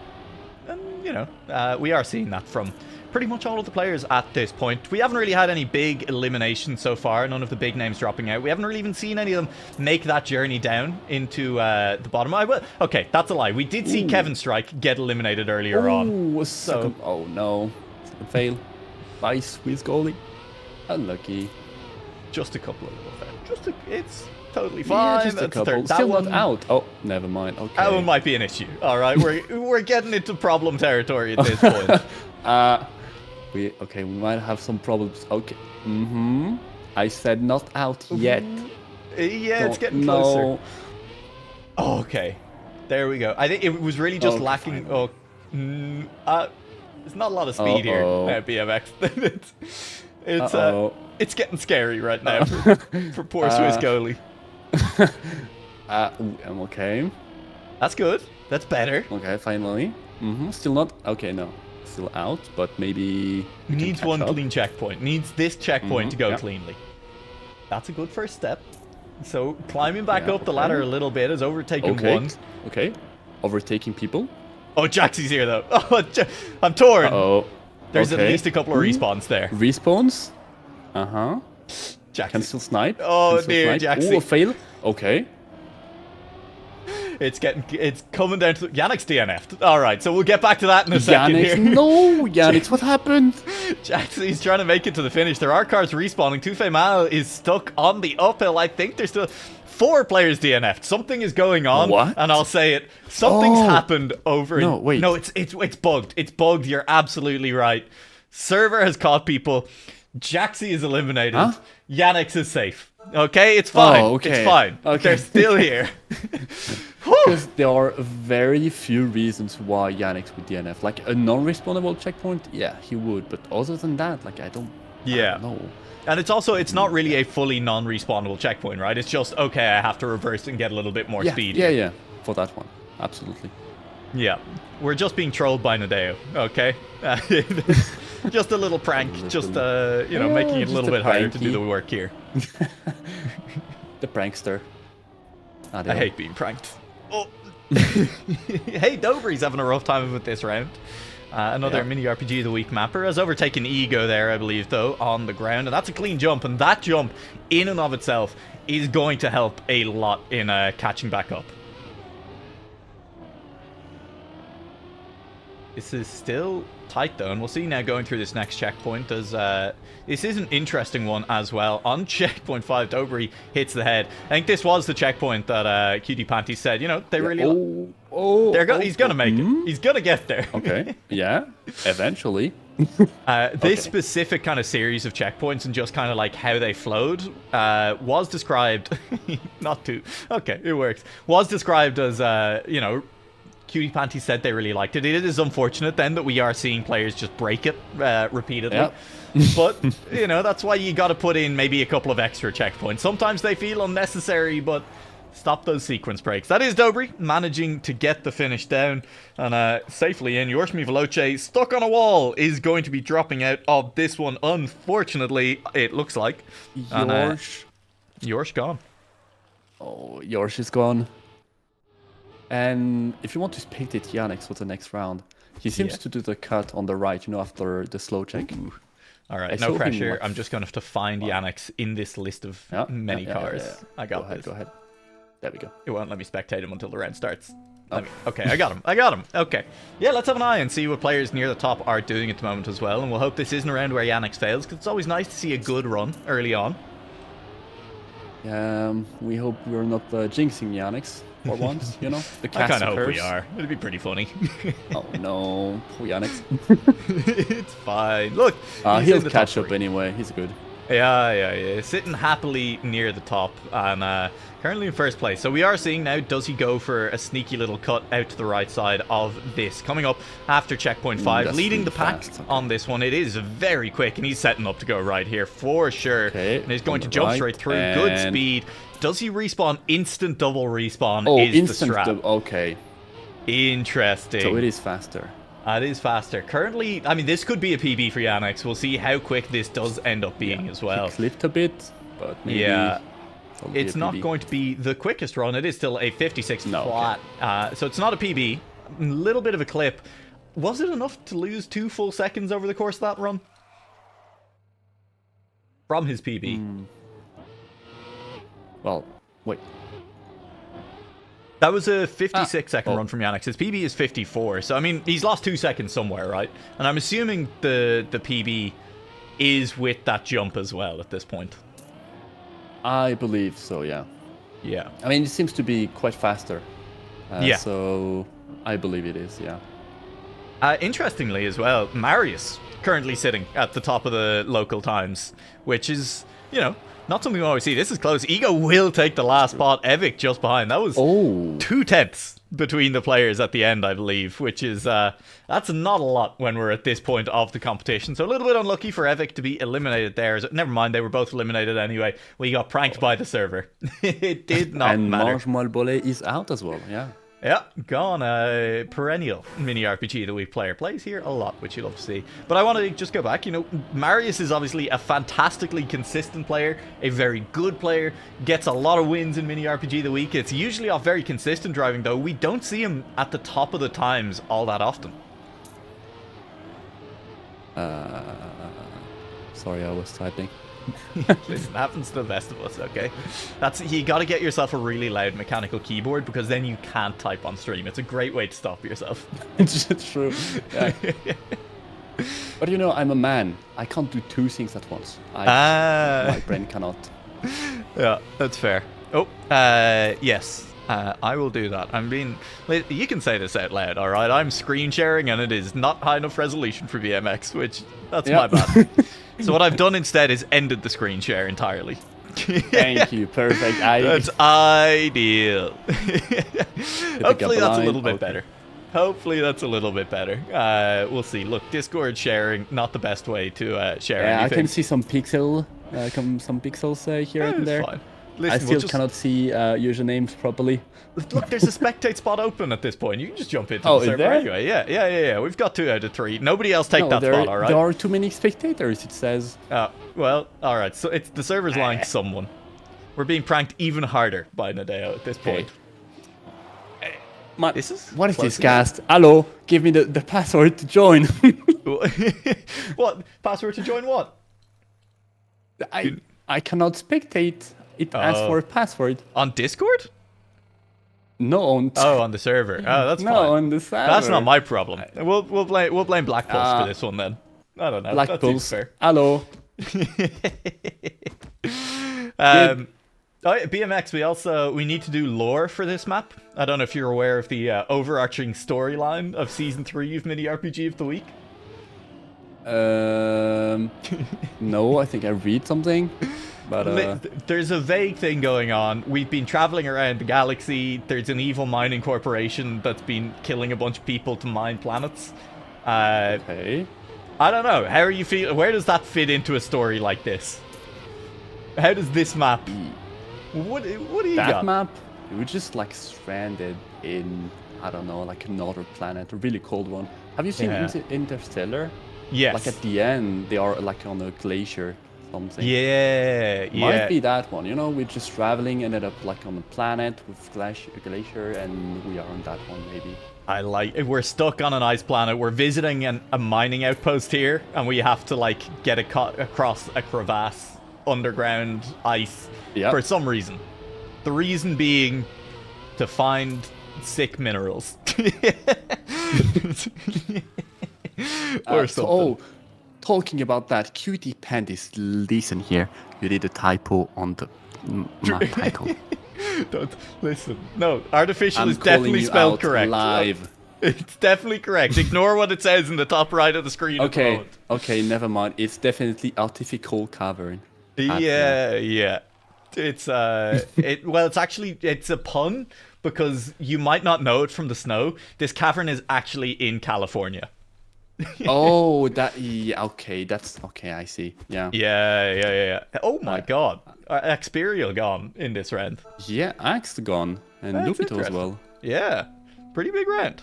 S2: we are seeing that from pretty much all of the players at this point. We haven't really had any big eliminations so far. None of the big names dropping out. We haven't really even seen any of them make that journey down into the bottom. Okay, that's a lie. We did see Kevin Strike get eliminated earlier on.
S3: So, oh no, second fail. By Swiss goalie. Unlucky.
S2: Just a couple of little it's totally fine.
S3: Yeah, just a
S2: That's
S3: couple.
S2: that
S3: Still
S2: one,
S3: not out. Oh, never mind. Okay.
S2: That one might be an issue. All right, we're getting into problem territory at this point.
S3: We might have some problems. Okay. I said not out yet.
S2: Yeah, it's
S3: Don't
S2: getting closer.
S3: know.
S2: Oh, okay, there we go. I think it was really just
S3: Okay,
S2: lacking.
S3: fine.
S2: There's not a lot of speed here at BMX. It's getting scary right now for poor Swiss goalie.
S3: Okay.
S2: That's good. That's better.
S3: Okay, finally. Still not. Okay, no. Still out, but maybe. we can
S2: Needs
S3: catch
S2: one
S3: up.
S2: clean checkpoint. Needs this checkpoint to go
S3: yeah.
S2: cleanly. That's a good first step. So climbing back
S3: Yeah,
S2: up the
S3: okay.
S2: ladder a little bit has overtaken
S3: Okay.
S2: one.
S3: Okay. Overtaking people.
S2: Oh, Jaxie's here though. Oh, I'm torn.
S3: Oh.
S2: There's at
S3: okay.
S2: least a couple of respawns there.
S3: Respawns. Can
S2: Jaxie.
S3: still snipe.
S2: Oh,
S3: Can still
S2: dear,
S3: snipe.
S2: Jaxie.
S3: Oh, fail. Okay.
S2: It's coming down to Yannick's DNF'd. All right, so we'll get back to that in a second
S3: Yannick,
S2: here.
S3: no, Yannick, what happened?
S2: Jaxie's trying to make it to the finish. There are cars respawning. Tufe Mal is stuck on the uphill. I think there's still 4 players DNF'd. Something is going on.
S3: What?
S2: And I'll say it. Something's happened over.
S3: No, wait.
S2: No, it's bugged. It's bugged. You're absolutely right. Server has caught people. Jaxie is eliminated.
S3: Huh?
S2: Yannick's is safe. Okay, it's fine.
S3: Oh, okay.
S2: It's fine.
S3: Okay.
S2: They're still here.
S3: Because there are very few reasons why Yannick would DNF. Like a non-respawnable checkpoint, yeah, he would. But other than that, like I don't know.
S2: And it's not really a fully non-respawnable checkpoint, right? It's just, okay, I have to reverse and get a little bit more speed.
S3: Yeah, for that one. Absolutely.
S2: Yeah. We're just being trolled by Nadeo, okay? Just a little prank, just, making it a
S3: just
S2: little
S3: a
S2: bit harder to do
S3: pranky.
S2: the work here.
S3: The prankster.
S2: I hate being pranked. Oh. Hey, Dobry's having a rough time with this round. Another mini RPG of the week mapper has overtaken Ego there, I believe, though, on the ground. And that's a clean jump. And that jump, in and of itself, is going to help a lot in catching back up. This is still tight, though. And we'll see now going through this next checkpoint as this is an interesting one as well. On checkpoint 5, Dobry hits the head. I think this was the checkpoint that Cutie Panty said, they really... he's going to make it. He's going to get there.
S3: Okay. Yeah. Eventually.
S2: This specific kind of series of checkpoints and just kind of like how they flowed was described... not too... Okay, it works. Was described as, Cutie Panty said they really liked it. It is unfortunate then that we are seeing players just break it repeatedly.
S3: Yep.
S2: But, that's why you got to put in maybe a couple of extra checkpoints. Sometimes they feel unnecessary, but stop those sequence breaks. That is Dobry managing to get the finish down and safely in. Yorshmi Veloce, stuck on a wall, is going to be dropping out of this one, unfortunately, it looks like. Yorsh gone.
S3: Oh, Yorsh is gone. And if you want to spectate Yannick for the next round, he seems to do the cut on the right, after the slow check.
S2: Ooh. All right, no pressure. I'm just going to have to find Yannick's in this list of many cars.
S3: Yeah.
S2: I got this.
S3: Go ahead. There we go.
S2: It won't let me spectate him until the round starts. Okay, I got him. Okay. Yeah, let's have an eye and see what players near the top are doing at the moment as well. And we'll hope this isn't a round where Yannick fails, because it's always nice to see a good run early on.
S3: We hope we're not jinxing Yannick's for once, you know? The
S2: I kind
S3: cast
S2: of hope we
S3: curse.
S2: are. It'd be pretty funny.
S3: Oh no, poor Yannick.
S2: It's fine. Look, he's
S3: He'll
S2: in the top
S3: catch up
S2: three.
S3: anyway, he's good.
S2: Yeah. Sitting happily near the top and currently in first place. So we are seeing now, does he go for a sneaky little cut out to the right side of this? Coming up after checkpoint 5,
S3: that's
S2: leading the
S3: really
S2: pack
S3: fast, okay.
S2: on this one. It is very quick, and he's setting up to go right here for sure.
S3: Okay,
S2: And he's going to
S3: on the
S2: jump
S3: right,
S2: straight through. Good
S3: and-
S2: speed. Does he respawn? Instant double respawn
S3: Oh,
S2: is
S3: instant.
S2: the strat.
S3: Okay,
S2: Interesting.
S3: so it is faster.
S2: That is faster. Currently, I mean, this could be a PB for Yannick. We'll see how quick this does end up being as well.
S3: He clipped a bit, but maybe
S2: Yeah.
S3: it'll be
S2: It's
S3: a
S2: not
S3: PB.
S2: going to be the quickest run. It is still a 56
S3: No,
S2: flat. So it's not a PB. A little bit of a clip. Was it enough to lose 2 full seconds over the course of that run? From his PB.
S3: Well, wait.
S2: That was a 56-second
S3: oh.
S2: run from Yannick. His PB is 54. So, I mean, he's lost 2 seconds somewhere, right? And I'm assuming the PB is with that jump as well at this point.
S3: I believe so, yeah.
S2: Yeah.
S3: I mean, it seems to be quite faster.
S2: Yeah.
S3: So I believe it is, yeah.
S2: Interestingly as well, Marius currently sitting at the top of the local times, which is, you know, not something we always see. This is close. Ego will take the last spot. Evic just behind. That was 2/10 between the players at the end, I believe, which is, that's not a lot when we're at this point of the competition. So a little bit unlucky for Evic to be eliminated there. Never mind, they were both eliminated anyway. We got pranked by the server. It did not
S3: And
S2: matter.
S3: Marshmallow Bullet is out as well, yeah.
S2: Yeah, gone. Perennial mini RPG of the week player. Plays here a lot, which you love to see. But I want to just go back. You know, Marius is obviously a fantastically consistent player, a very good player, gets a lot of wins in mini RPG of the week. It's usually off very consistent driving, though. We don't see him at the top of the times all that often.
S3: Sorry, I was typing.
S2: Listen, it happens to the best of us, okay? You got to get yourself a really loud mechanical keyboard because then you can't type on stream. It's a great way to stop yourself.
S3: It's true. Yeah. But you know, I'm a man. I can't do 2 things at once. My brain cannot.
S2: Yeah, that's fair. Oh, yes. I will do that. You can say this out loud, all right? I'm screen sharing, and it is not high enough resolution for VMX, which that's my bad. So what I've done instead is ended the screen share entirely.
S3: Thank you. Perfect.
S2: That's ideal. Hopefully that's a little bit better. Hopefully that's a little bit better. We'll see. Look, Discord sharing, not the best way to share
S3: Yeah,
S2: anything.
S3: I can see some pixels here and there.
S2: It's fine. Listen,
S3: I still cannot see usernames properly.
S2: Look, there's a spectate spot open at this point. You can just jump into
S3: Oh,
S2: the
S3: is
S2: server
S3: there?
S2: anyway. Yeah. We've got 2 out of 3. Nobody else take that
S3: there,
S2: spot, all right?
S3: there are too many spectators, it says.
S2: Well, all right. So the server's lying to someone. We're being pranked even harder by Nadeo at this point.
S3: Man,
S2: This is
S3: what is
S2: close
S3: this,
S2: enough.
S3: Cast? Hello, give me the password to join.
S2: What? Password to join what?
S3: I cannot spectate. It asks for a password.
S2: On Discord?
S3: No, on
S2: On the server. Oh, that's
S3: no,
S2: fine.
S3: on the server.
S2: That's not my problem. We'll blame Black Pulse for this one then. I don't know.
S3: Black
S2: that seems
S3: Pulse.
S2: fair.
S3: Hello.
S2: BMX, we need to do lore for this map. I don't know if you're aware of the overarching storyline of Season 3 of Mini RPG of the Week.
S3: No, I think I read something. But
S2: There's a vague thing going on. We've been traveling around the galaxy. There's an evil mining corporation that's been killing a bunch of people to mine planets.
S3: okay.
S2: I don't know. How are you feeling? Where does that fit into a story like this? How does this map... What do you
S3: That
S2: got?
S3: map, we were just like stranded in, I don't know, like another planet, a really cold one. Have you seen
S2: Yeah.
S3: Interstellar?
S2: Yes.
S3: Like at the end, they are like on a glacier, something.
S2: Yeah.
S3: Might be that one. You know, we're just traveling, ended up like on a planet with glacier, and we are on that one maybe.
S2: We're stuck on an ice planet. We're visiting a mining outpost here, and we have to like get across a crevasse underground ice for some reason. The reason being to find sick minerals. Or something.
S3: Oh, talking about that, Cutie Panties, listen here. You did a typo on the map title.
S2: Don't listen. No, artificial
S3: I'm
S2: is
S3: calling
S2: definitely
S3: you
S2: spelled
S3: out
S2: correct.
S3: live.
S2: It's definitely correct. Ignore what it says in the top right of the screen at the
S3: Okay,
S2: moment.
S3: okay, never mind. It's definitely artificial cavern.
S2: Yeah. It's it's a pun because you might not know it from the snow. This cavern is actually in California.
S3: Oh, okay, that's okay. I see. Yeah.
S2: Yeah. Oh my god. Experial gone in this round.
S3: Yeah, Axe gone and
S2: That's
S3: Lupito as
S2: interesting.
S3: well.
S2: Yeah. Pretty big round.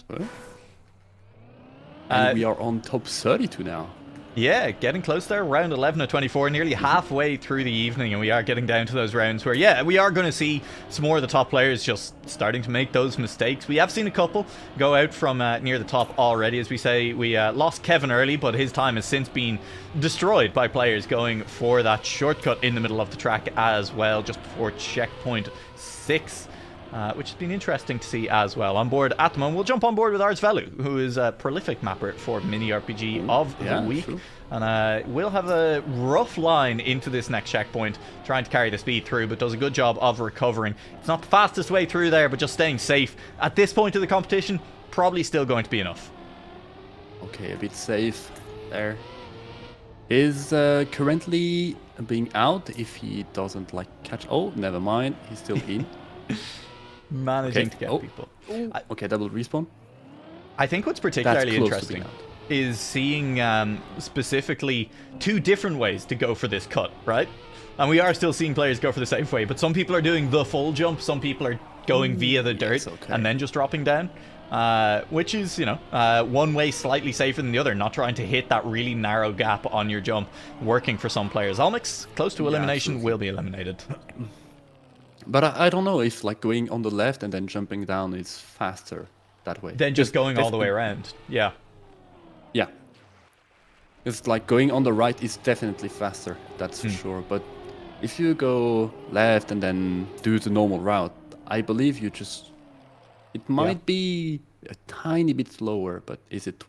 S3: And we are on top 32 now.
S2: Yeah, getting close there. Round 11 of 24, nearly halfway through the evening, and we are getting down to those rounds where, yeah, we are going to see some more of the top players just starting to make those mistakes. We have seen a couple go out from near the top already. As we say, we lost Kevin early, but his time has since been destroyed by players going for that shortcut in the middle of the track as well, just before checkpoint 6. Which has been interesting to see as well. On board at the moment, we'll jump on board with Ars Velu, who is a prolific mapper for Mini RPG of the week. True. And we'll have a rough line into this next checkpoint, trying to carry the speed through, but does a good job of recovering. It's not the fastest way through there, but just staying safe. At this point of the competition, probably still going to be enough.
S3: Okay, a bit safe there. Is currently being out if he doesn't catch. Oh, never mind. He's still in.
S2: Managing to get people.
S3: Okay, double respawn.
S2: I think what's particularly interesting is seeing specifically two different ways to go for this cut, right? And we are still seeing players go for the safe way, but some people are doing the full jump, some people are going via the dirt and then just dropping down, which is, one way slightly safer than the other, not trying to hit that really narrow gap on your jump, working for some players. Almix, close to elimination, will be eliminated.
S3: But I don't know if going on the left and then jumping down is faster that way.
S2: Then just going all the way around. Yeah.
S3: Yeah. It's going on the right is definitely faster, that's for sure. But if you go left and then do the normal route, I believe it might be a tiny bit slower, but is it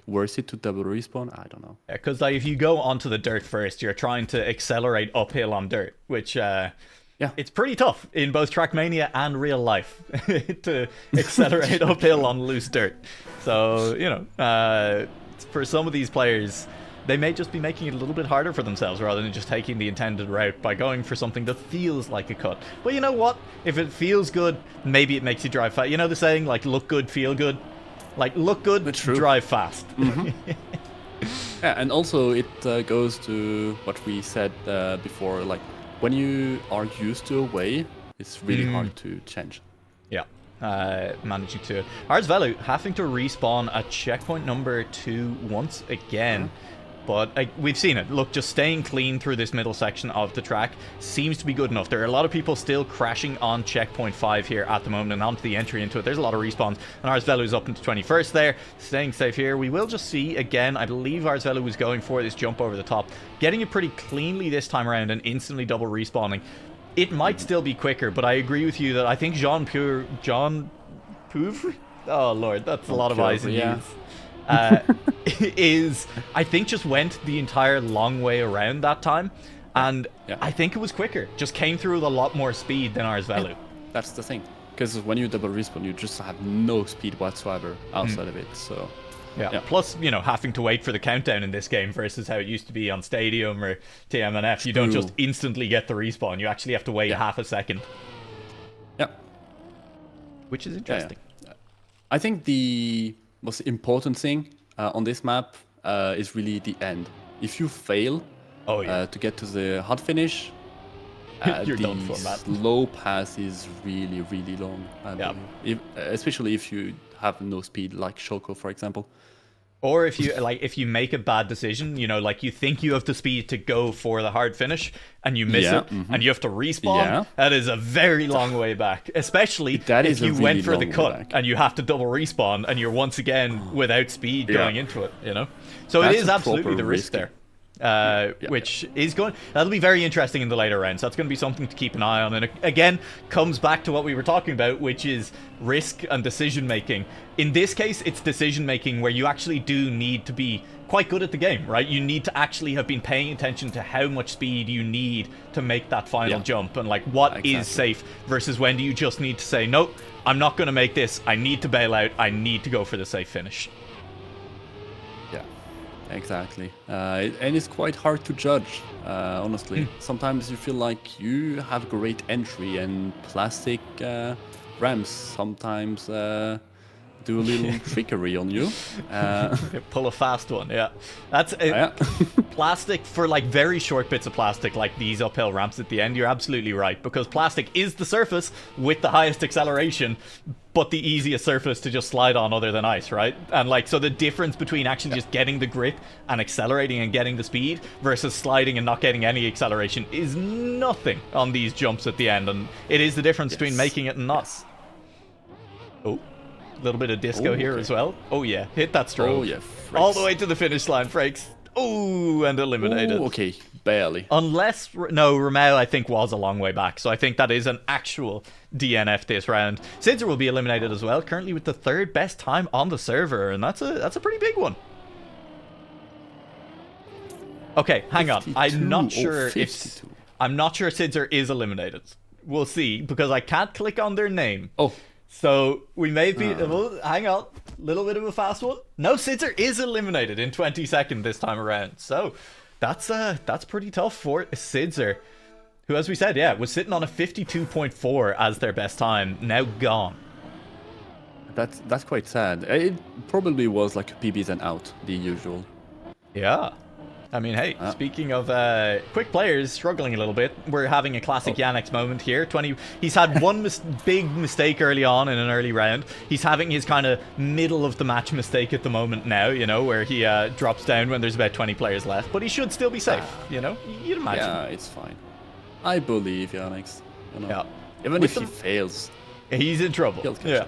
S3: worth it to double respawn? I don't know.
S2: Yeah, because if you go onto the dirt first, you're trying to accelerate uphill on dirt, which it's pretty tough in both Trackmania and real life to accelerate uphill on loose dirt. So, for some of these players, they may just be making it a little bit harder for themselves rather than just taking the intended route by going for something that feels like a cut. But you know what? If it feels good, maybe it makes you drive fast. You know the saying, look good, feel good? Look good, drive fast.
S3: Mm-hmm. Yeah, and also it goes to what we said before, when you are used to a way, it's really hard to change.
S2: Yeah, managing to. Ars Velu having to respawn at checkpoint number 2 once again. But we've seen it. Look, just staying clean through this middle section of the track seems to be good enough. There are a lot of people still crashing on checkpoint 5 here at the moment and onto the entry into it. There's a lot of respawns. And Ars Velu is up into 21st there. Staying safe here. We will just see again. I believe Ars Velu was going for this jump over the top. Getting it pretty cleanly this time around and instantly double respawning. It might still be quicker, but I agree with you that I think Jean Pouvre? Oh, Lord. That's a lot of eyes and U's. I think just went the entire long way around that time, and I think it was quicker. Just came through with a lot more speed than Ars Velu.
S3: That's the thing, because when you double respawn, you just have no speed whatsoever outside of it. So
S2: yeah. Plus, having to wait for the countdown in this game versus how it used to be on Stadium or TMNF. You don't just instantly get the respawn. You actually have to wait half a second.
S3: Yeah,
S2: which is interesting.
S3: I think the most important thing on this map is really the end. If you fail to get to the hard finish,
S2: you're done for, man.
S3: Slow pass is really, really long. Especially if you have no speed, like Shoko, for example.
S2: Or if you make a bad decision, you think you have the speed to go for the hard finish and you miss it and you have to respawn, that is a very long way back. Especially if you went for the cut and you have to double respawn and you're once again without speed going into it, So it is absolutely the risk there. which is that'll be very interesting in the later rounds. That's going to be something to keep an eye on. And it, again, comes back to what we were talking about, which is risk and decision making. In this case, it's decision making where you actually do need to be quite good at the game, right? You need to actually have been paying attention to how much speed you need to make that final jump, and like what is safe versus when do you just need to say, nope, I'm not going to make this, I need to bail out, I need to go for the safe finish.
S3: Yeah, exactly. And it's quite hard to judge, honestly. Sometimes you feel like you have great entry, and plastic ramps sometimes do a little trickery on you.
S2: Pull a fast one, yeah. That's plastic for like very short bits of plastic, like these uphill ramps at the end. You're absolutely right, because plastic is the surface with the highest acceleration, but the easiest surface to just slide on other than ice, right? And like, so the difference between actually just getting the grip and accelerating and getting the speed versus sliding and not getting any acceleration is nothing on these jumps at the end, and it is the difference between making it and not. Oh. A little bit of disco here as well. Oh yeah, hit that stroke.
S3: Oh yeah,
S2: all the way to the finish line, Frakes. Oh, and eliminated.
S3: Ooh, okay, barely.
S2: Unless, no, Romeo I think was a long way back, so I think that is an actual DNF this round. Sidzer will be eliminated as well, currently with the third best time on the server, and that's a pretty big one. Okay, hang on. I'm not sure if Sidzer is eliminated. We'll see, because I can't click on their name.
S3: Oh.
S2: So we may be hang on, little bit of a fast one. No, Sidzer is eliminated in 22nd this time around. So that's pretty tough for Sidzer, who, as we said, was sitting on a 52.4 as their best time, now gone.
S3: That's quite sad. It probably was like PBs and out, the usual.
S2: Yeah. I mean, hey, speaking of quick players struggling a little bit, we're having a classic Yannick's moment here. He's had one big mistake early on in an early round. He's having his kind of middle of the match mistake at the moment now, you know, where he drops down when there's about 20 players left. But he should still be safe, you know? You'd imagine.
S3: Yeah, it's fine. I believe Yannick's. You know?
S2: Yeah.
S3: Even if he fails,
S2: he's in trouble.
S3: Yeah.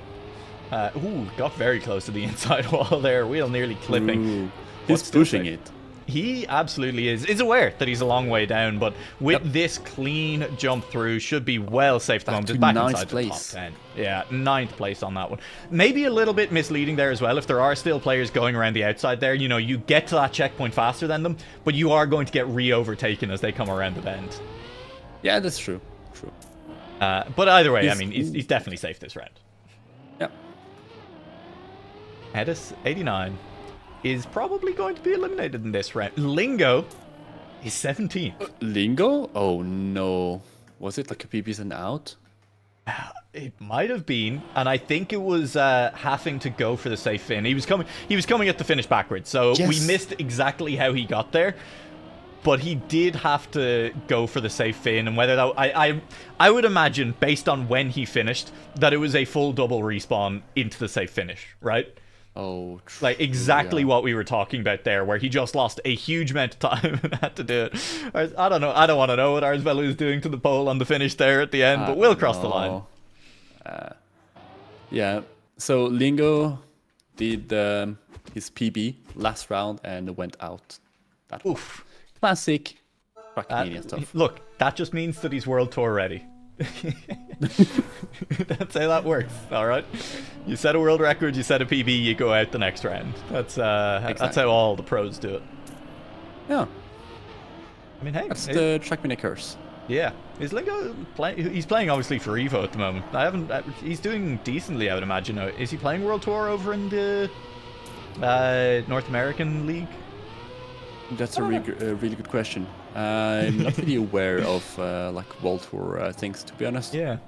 S2: Ooh, got very close to the inside wall there. Wheel nearly clipping.
S3: Ooh, he's pushing it.
S2: He absolutely is aware that he's a long way down, but with this clean jump through, should be well safe at the moment. Just back inside the top 10. Yeah, 9th place on that one. Maybe a little bit misleading there as well. If there are still players going around the outside there, you know, you get to that checkpoint faster than them, but you are going to get re-overtaken as they come around the bend.
S3: Yeah, that's true.
S2: But either way, I mean, he's definitely safe this round.
S3: Yeah.
S2: Edis, 89. Is probably going to be eliminated in this round. Lingo is 17th.
S3: Lingo? Oh no. Was it like a PBs and out?
S2: It might have been, and I think it was having to go for the safe fin. He was coming at the finish backwards, so we missed exactly how he got there. But he did have to go for the safe fin, and whether that I would imagine, based on when he finished, that it was a full double respawn into the safe finish, right?
S3: Oh, true,
S2: like exactly what we were talking about there, where he just lost a huge amount of time and had to do it. I don't know. I don't want to know what Arsvelu is doing to the pole on the finish there at the end, but we'll cross the line.
S3: Yeah. So Lingo did his PB last round and went out. That
S2: Oof.
S3: Classic Trackmania stuff.
S2: Look, that just means that he's World Tour ready. That's how that works. All right, you set a world record, you set a PB, you go out the next round. That's how all the pros do it.
S3: Yeah.
S2: I mean, hey,
S3: that's the Trackmania curse.
S2: Yeah, is Lingo playing? He's playing obviously for Evo at the moment. He's doing decently, I would imagine. Is he playing World Tour over in the North American League?
S3: That's a really good question. I'm not really aware of like World Tour things, to be honest.
S2: Yeah,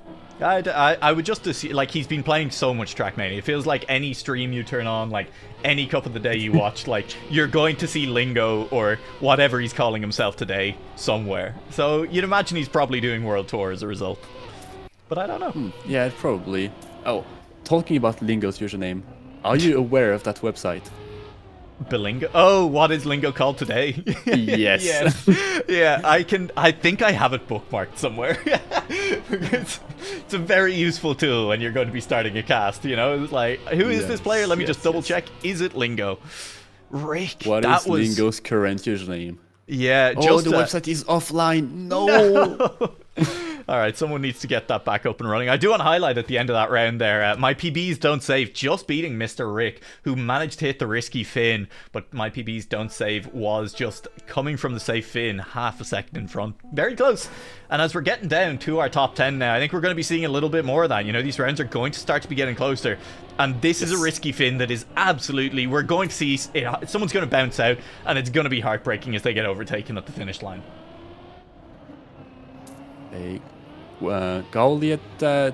S2: I would just assume, like, he's been playing so much Trackmania. It feels like any stream you turn on, like any cup of the day you watch, like you're going to see Lingo or whatever he's calling himself today somewhere. So you'd imagine he's probably doing World Tour as a result. But I don't know.
S3: Yeah, probably. Oh, talking about Lingo's username, are you aware of that website?
S2: Belingo? Oh, what is Lingo called today?
S3: Yes.
S2: Yeah, I think I have it bookmarked somewhere. it's a very useful tool when you're going to be starting a cast, you know? It's like, who is this player? Let me just double check. Is it Lingo? Rick,
S3: What is Lingo's current username?
S2: Yeah,
S3: Oh,
S2: just
S3: the website is offline. No.
S2: All right, someone needs to get that back up and running. I do want to highlight at the end of that round there, my PBs don't save, just beating Mr. Rick, who managed to hit the risky fin, but my PBs don't save was just coming from the safe fin half a second in front. Very close. And as we're getting down to our top 10 now, I think we're going to be seeing a little bit more of that. You know, these rounds are going to start to be getting closer. And this is a risky fin that is absolutely, we're going to see, someone's going to bounce out, and it's going to be heartbreaking as they get overtaken at the finish line.
S3: Gauliet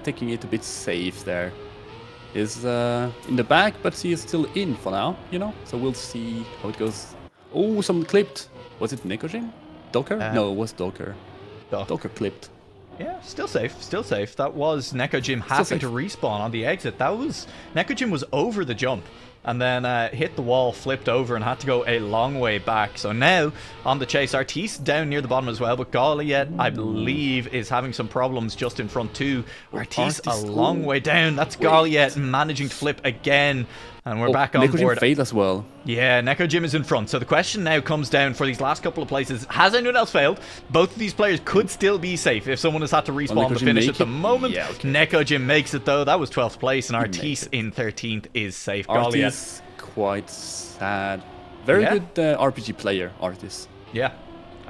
S3: taking it a bit safe there. Is in the back, but he is still in for now, you know? So we'll see how it goes. Oh, someone clipped. Was it Nikojin? Docker? No, it was Docker. Docker clipped.
S2: Yeah, still safe, still safe. That was Nekojim having to respawn on the exit. That was... Nekojim was over the jump and then hit the wall, flipped over, and had to go a long way back. So now, on the chase, Artis down near the bottom as well, but Gauliet, I believe, is having some problems just in front too. Artis a long way down. That's Gauliet managing to flip again. And we're back on board.
S3: Failed as well.
S2: Yeah, Nekojim is in front. So the question now comes down for these last couple of places. Has anyone else failed? Both of these players could still be safe if someone has had to respawn to finish at the moment. Yeah, okay. Nekojim makes it though. That was 12th place, and Artis in 13th is safe.
S3: Artis, quite sad. Very good RPG player, Artis.
S2: Yeah.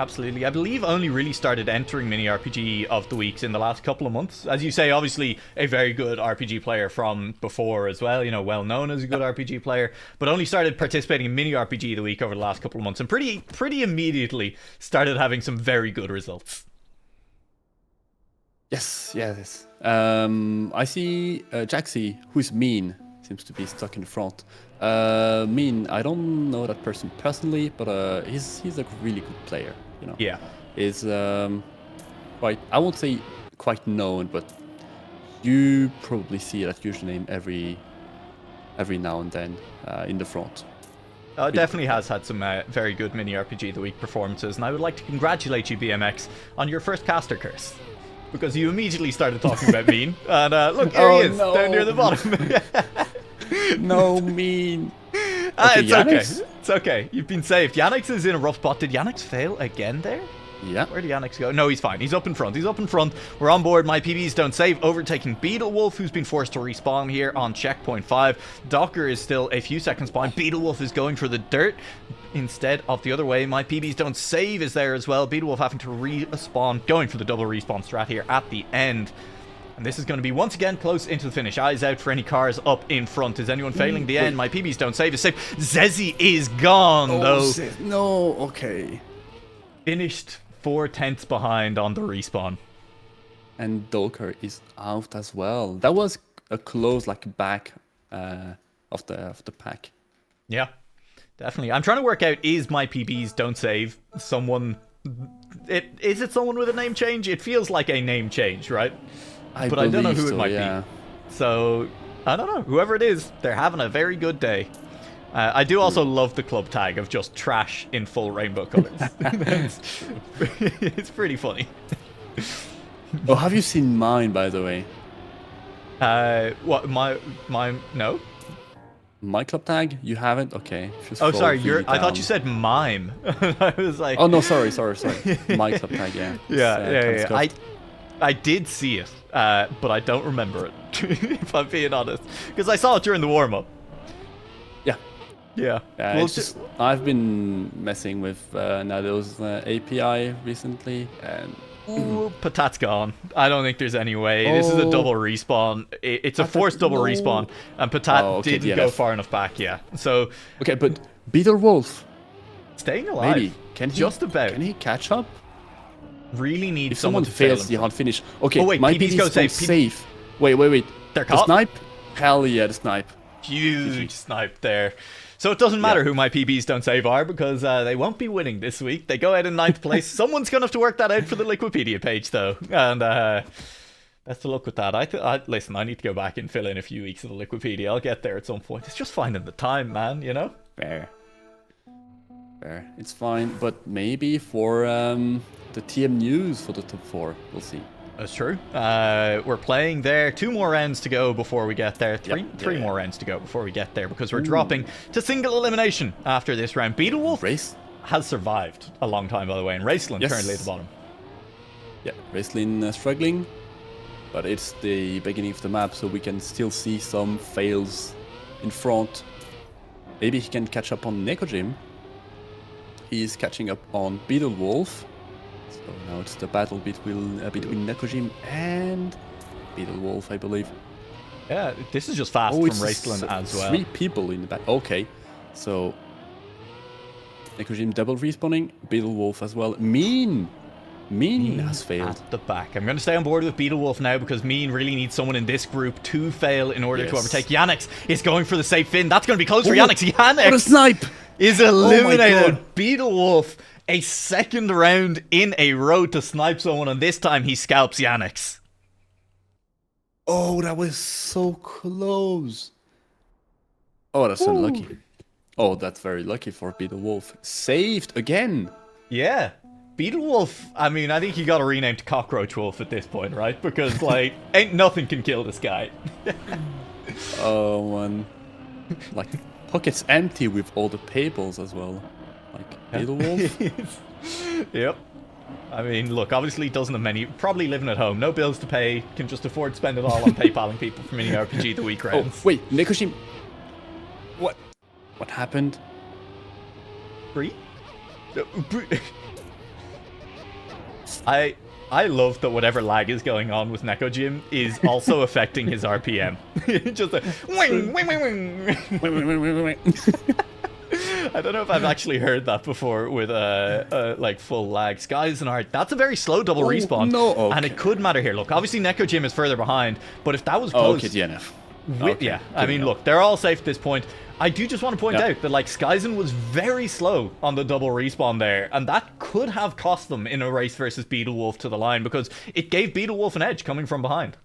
S2: Absolutely. I believe only really started entering mini RPG of the weeks in the last couple of months. As you say, obviously a very good RPG player from before as well, you know, well known as a good RPG player, but only started participating in mini RPG of the week over the last couple of months and pretty immediately started having some very good results.
S3: Yes. I see Jaxi, who's mean, seems to be stuck in the front. Mean, I don't know that person personally, but he's a really good player. You know, is quite, I won't say quite known, but you probably see that username every now and then in the front.
S2: Definitely has had some very good mini RPG of the week performances, and I would like to congratulate you, BMX, on your first caster curse, because you immediately started talking about Mean, and look, here he is, down near the bottom.
S3: No, Mean.
S2: It's okay. It's okay. You've been saved. Yannick's is in a rough spot. Did Yannick's fail again there?
S3: Yeah.
S2: Where did Yannick's go? No, he's fine. He's up in front. We're on board. My PBs don't save. Overtaking Beetlewolf, who's been forced to respawn here on checkpoint 5. Docker is still a few seconds behind. Beetlewolf is going for the dirt instead of the other way. My PBs don't save is there as well. Beetlewolf having to respawn, going for the double respawn strat here at the end. And this is going to be once again close into the finish. Eyes out for any cars up in front. Is anyone failing the end? My PBs don't save. Is safe. Zezzy is gone, though.
S3: No, okay.
S2: Finished 4/10 behind on the respawn.
S3: And Doker is out as well. That was a close back of the pack.
S2: Yeah, definitely. I'm trying to work out, is my PBs don't save someone... Is it someone with a name change? It feels like a name change, right? But I don't know who it might be. So, I don't know. Whoever it is, they're having a very good day. I do also love the club tag of just trash in full rainbow colors. It's pretty funny.
S3: Oh, have you seen mine, by the way?
S2: What? My no?
S3: My club tag? You haven't? Okay.
S2: Oh, sorry. I thought you said mime. I was like...
S3: Oh, no, sorry. My club tag, yeah.
S2: Yeah. I did see it, but I don't remember it, if I'm being honest. Because I saw it during the warm-up. Yeah.
S3: Well, I've been messing with Nado's API recently, and...
S2: Ooh, Patat's gone. I don't think there's any way. This is a double respawn. It's a forced double respawn, and Patat didn't go far enough back, So...
S3: Okay, but Beetlewolf...
S2: Staying alive. Maybe.
S3: Can he,
S2: just about.
S3: Can he catch up?
S2: Really need
S3: if
S2: someone
S3: to
S2: fails
S3: the hard finish. Okay,
S2: wait,
S3: my
S2: PBs go
S3: safe. Wait.
S2: They're caught?
S3: The snipe? Hell yeah, the snipe.
S2: Huge snipe there. So it doesn't matter who my PBs don't save are, because they won't be winning this week. They go out in 9th place. Someone's going to have to work that out for the Liquipedia page, though. And best of luck with that. Listen, I need to go back and fill in a few weeks of the Liquipedia. I'll get there at some point. It's just finding the time, man, you know?
S3: Fair. It's fine, but maybe for the TM news for the top 4. We'll see.
S2: That's true. We're playing there. 2 more rounds to go before we get there. Three more rounds to go before we get there, because we're dropping to single elimination after this round. Beetlewolf
S3: race
S2: has survived a long time, by the way, and Raceland currently at the bottom.
S3: Yeah, Raceland struggling, but it's the beginning of the map, so we can still see some fails in front. Maybe he can catch up on Nekojim. He's catching up on Beetlewolf. So now it's the battle between Nekojim and Beetlewolf, I believe.
S2: Yeah, this is just fast from Raceland as well.
S3: 3 people in the back. Okay, so Nekojim double respawning, Beetlewolf as well. Mean has failed.
S2: At the back. I'm going to stay on board with Beetlewolf now because Mean really needs someone in this group to fail in order to overtake. Yannick is going for the safe fin. That's going to be close for Yannick. Yannick
S3: what a snipe!
S2: Is eliminated. Beetlewolf, a second round in a row to snipe someone, and this time he scalps Yannick.
S3: Oh, that was so close. Oh, that's unlucky. Oh, that's very lucky for Beetlewolf. Saved again.
S2: Yeah. Beetlewolf, I mean, I think you got to rename to Cockroach Wolf at this point, right? Because, like, ain't nothing can kill this guy.
S3: Oh, man. Like, pockets empty with all the payables as well. Like, Beetlewolf.
S2: Yep. I mean, look, obviously he doesn't have many, probably living at home, no bills to pay, can just afford to spend it all on PayPaling people for mini RPG the week rounds.
S3: Oh, wait, Nekojim. What happened?
S2: Free? I love that whatever lag is going on with Nekojim is also affecting his RPM. Just a wing, wing, wing, wing. I don't know if I've actually heard that before with like full lag. Skies and Art. That's a very slow double respawn.
S3: No, okay.
S2: And it could matter here. Look, obviously Nekojim is further behind, but if that was close...
S3: okay, DNF.
S2: Yeah, I mean, look, they're all safe at this point. I do just want to point out that, like, Skyzen was very slow on the double respawn there, and that could have cost them in a race versus Beetlewolf to the line, because it gave Beetlewolf an edge coming from behind.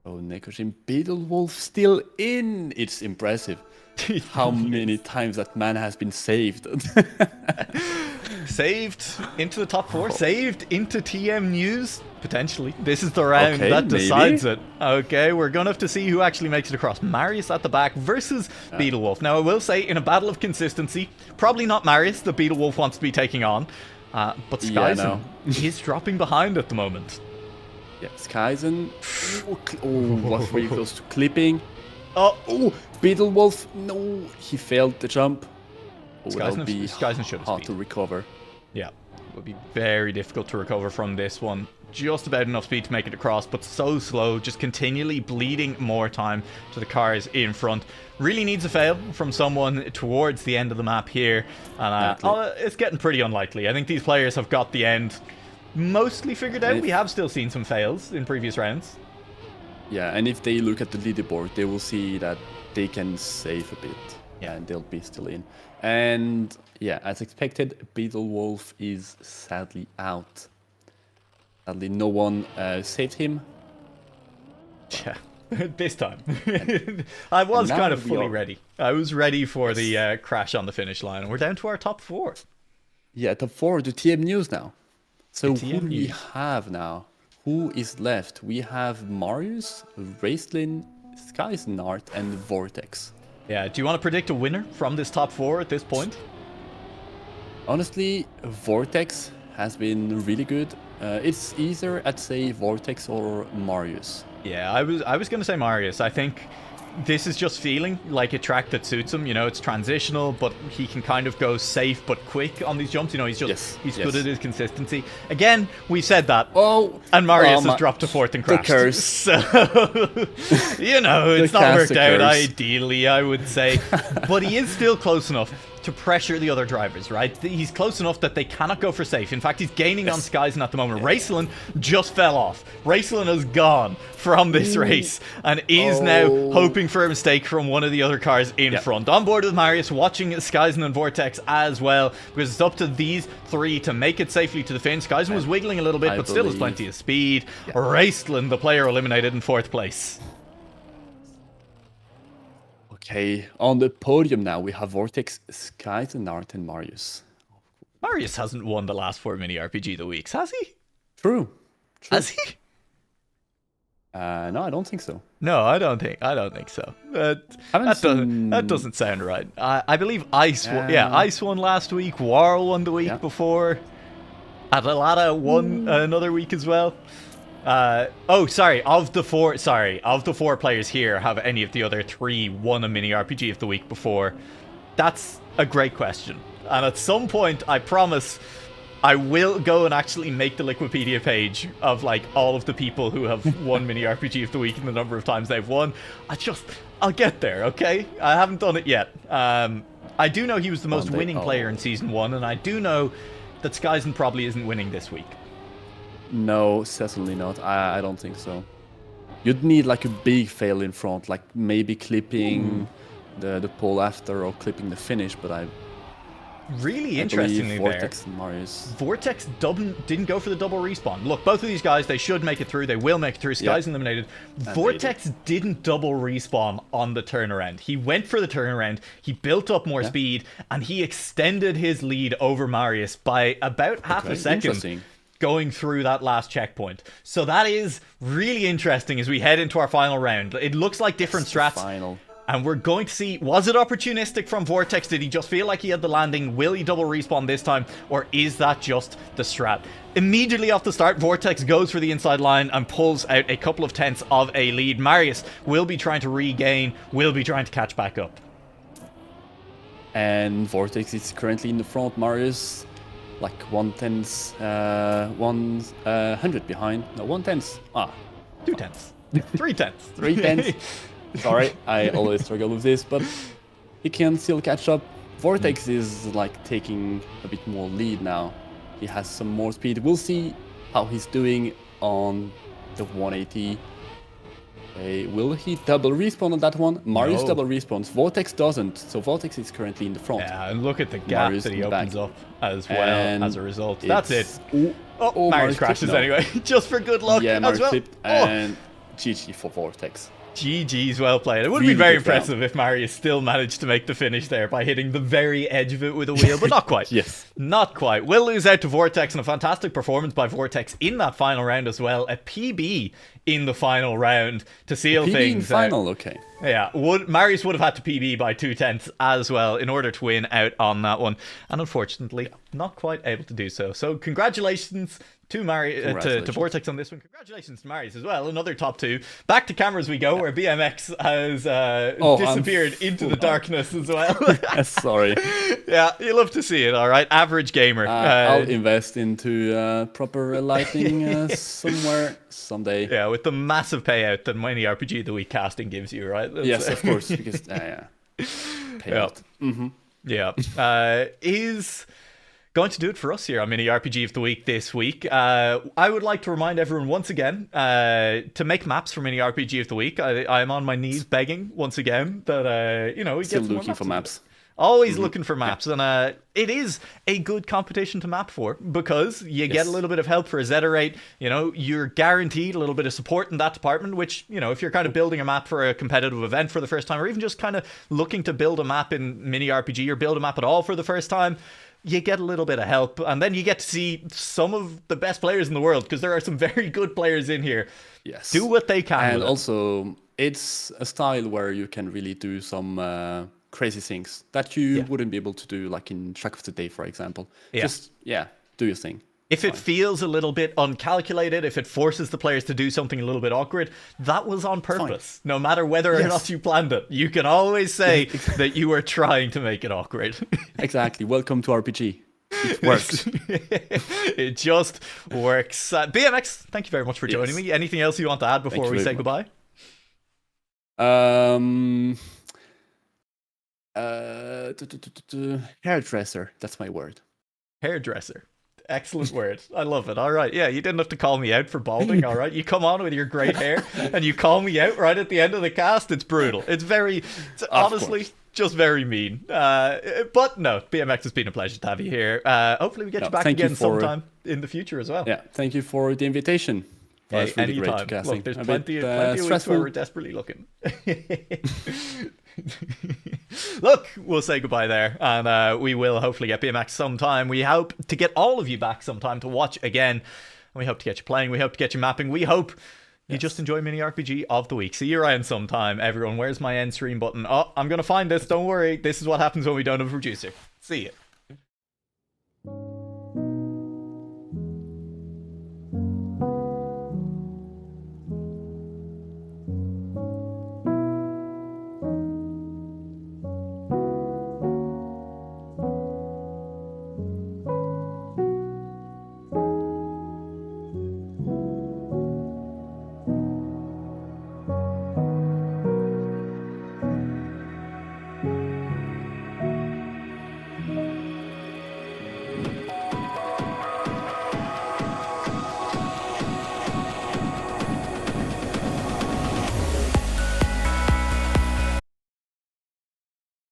S3: Oh, Nekojim, Beetlewolf still in. It's impressive how many times that man has been saved.
S2: Saved into the top 4, saved into TM News, potentially. This is the round that decides it. Okay, we're going to have to see who actually makes it across. Marius at the back versus Beetlewolf. Now, I will say, in a battle of consistency, probably not Marius that Beetlewolf wants to be taking on, but Skyzen is dropping behind at the moment.
S3: Yeah, Skyzen. Was very close to clipping.
S2: Oh,
S3: Beetlewolf. No, he failed the jump.
S2: Skyzen should have
S3: hard to recover.
S2: Yeah, it would be very difficult to recover from this one. Just about enough speed to make it across, but so slow, just continually bleeding more time to the cars in front. Really needs a fail from someone towards the end of the map here, and it's getting pretty unlikely. I think these players have got the end mostly figured out. We have still seen some fails in previous rounds.
S3: Yeah, and if they look at the leaderboard, they will see that they can save a bit. Yeah, and they'll be still in. And yeah, as expected, Beetlewolf is sadly out. Sadly, no one saved him.
S2: Yeah, this time. I was kind of fully ready. I was ready for the crash on the finish line. And we're down to our top 4.
S3: Yeah, top 4, the TM News now. So who do we have now? Who is left? We have Marius, Raceland, Skysenart, and Vortex.
S2: Yeah, do you want to predict a winner from this top 4 at this point?
S3: Honestly, Vortex has been really good. It's either, I'd say, Vortex or Marius.
S2: Yeah, I was going to say Marius. I think this is just feeling like a track that suits him. You know, it's transitional, but he can kind of go safe but quick on these jumps. You know, he's good at his consistency. Again, we said that. And Marius has dropped to 4th and crashed.
S3: The curse.
S2: So, you know, it's not worked out ideally, I would say. But he is still close enough to pressure the other drivers, right? He's close enough that they cannot go for safe. In fact, he's gaining on Skyzen at the moment. Raceland just fell off. Raceland has gone from this race and is now hoping for a mistake from one of the other cars in front. On board with Marius, watching Skyzen and Vortex as well, because it's up to these 3 to make it safely to the fin. Skyzen was wiggling a little bit, but still has plenty of speed. Raceland, the player eliminated in 4th place.
S3: Okay, on the podium now, we have Vortex, Skysenart, and Marius.
S2: Marius hasn't won the last 4 mini RPG of the weeks, has he?
S3: True.
S2: Has he?
S3: No, I don't think so.
S2: No, I don't think so.
S3: Haven't seen...
S2: That doesn't sound right. I believe Ice Ice won last week. Warl won the week before. Atalanta won another week as well. Of the four players here, have any of the other three won a mini RPG of the week before? That's a great question. And at some point, I promise, I will go and actually make the Wikipedia page of like all of the people who have won mini RPG of the week and the number of times they've won. I'll get there, okay? I haven't done it yet. I do know he was the most winning player in Season 1, and I do know that Skyzen probably isn't winning this week.
S3: No, certainly not. I don't think so. You'd need like a big fail in front, like maybe clipping the pole after or clipping the finish, but I
S2: interestingly
S3: Vortex and Marius.
S2: Vortex didn't go for the double respawn. Look, both of these guys, they should make it through. They will make it through. Sky's eliminated. Vortex didn't double respawn on the turnaround. He went for the turnaround. He built up more speed, and he extended his lead over Marius by about half a second going through that last checkpoint. So that is really interesting as we head into our final round. It looks like different strats. And we're going to see, was it opportunistic from Vortex? Did he just feel like he had the landing? Will he double respawn this time? Or is that just the strat? Immediately off the start, Vortex goes for the inside line and pulls out a couple of tenths of a lead. Marius will be trying to regain, will be trying to catch back up.
S3: And Vortex is currently in the front. Marius, like 1/10, 100 behind. No, 1/10.
S2: 2/10. 3/10.
S3: 3/10. Sorry, I always struggle with this, but he can still catch up. Vortex is like taking a bit more lead now. He has some more speed. We'll see how he's doing on the 180. Will he double respawn on that one? Marius double respawns. Vortex doesn't, so Vortex is currently in the front.
S2: Yeah, and look at the gap Marius that he opens up as well as a result. That's it. Marius crashes anyway, just for good luck.
S3: Yeah, Marius clipped, and GG for Vortex.
S2: GG's, well played. It would be very impressive if Marius still managed to make the finish there by hitting the very edge of it with a wheel, but not quite.
S3: Yes.
S2: Not quite. Will lose out to Vortex, and a fantastic performance by Vortex in that final round as well. A PB in the final round to seal things.
S3: PB in final, okay.
S2: Yeah, Marius would have had to PB by 2/10 as well in order to win out on that one. And unfortunately, not quite able to do so. So congratulations to Vortex on this one. Congratulations to Marius as well. Another top two. Back to cameras we go, where BMX has disappeared into the darkness as well.
S3: Sorry.
S2: Yeah, you love to see it, all right? Average gamer.
S3: I'll invest into proper lighting somewhere someday.
S2: Yeah, with the massive payout that Mini RPG of the Week casting gives you, right?
S3: Yes, of course, because payout.
S2: Is going to do it for us here on Mini RPG of the Week this week. I would like to remind everyone once again to make maps for Mini RPG of the Week. I'm on my knees begging once again that we
S3: still
S2: get
S3: looking for maps.
S2: Always looking for maps, and it is a good competition to map for because you get a little bit of help for a Zeta rate. You're guaranteed a little bit of support in that department, which, if you're kind of building a map for a competitive event for the first time, or even just kind of looking to build a map in Mini RPG or build a map at all for the first time, you get a little bit of help, and then you get to see some of the best players in the world, because there are some very good players in here.
S3: Yes.
S2: Do what they can.
S3: And also, it's a style where you can really do some crazy things that you wouldn't be able to do, like in Track of the Day, for example. Just, do your thing.
S2: If it feels a little bit uncalculated, if it forces the players to do something a little bit awkward, that was on purpose. No matter whether or not you planned it. You can always say that you were trying to make it awkward.
S3: Exactly. Welcome to RPG. It works.
S2: It just works. BMX, thank you very much for joining me. Anything else you want to add before we say goodbye?
S3: Hairdresser. That's my word.
S2: Hairdresser. Excellent word. I love it. All right. Yeah, you didn't have to call me out for balding. All right. You come on with your great hair and you call me out right at the end of the cast. It's brutal. It's honestly just very mean. But no, BMX has been a pleasure to have you here. Hopefully we get you back again sometime in the future as well.
S3: Yeah. Thank you for the invitation.
S2: Hey, really anytime. Look, there's plenty of weeks where we're desperately looking. Look, we'll say goodbye there, and we will hopefully get BMX sometime. We hope to get all of you back sometime to watch again. We hope to get you playing. We hope to get you mapping. We hope You just enjoy mini RPG of the week. See you around sometime, everyone. Where's my end stream button? Oh, I'm gonna find this. Don't worry. This is what happens when we don't have a producer. See you.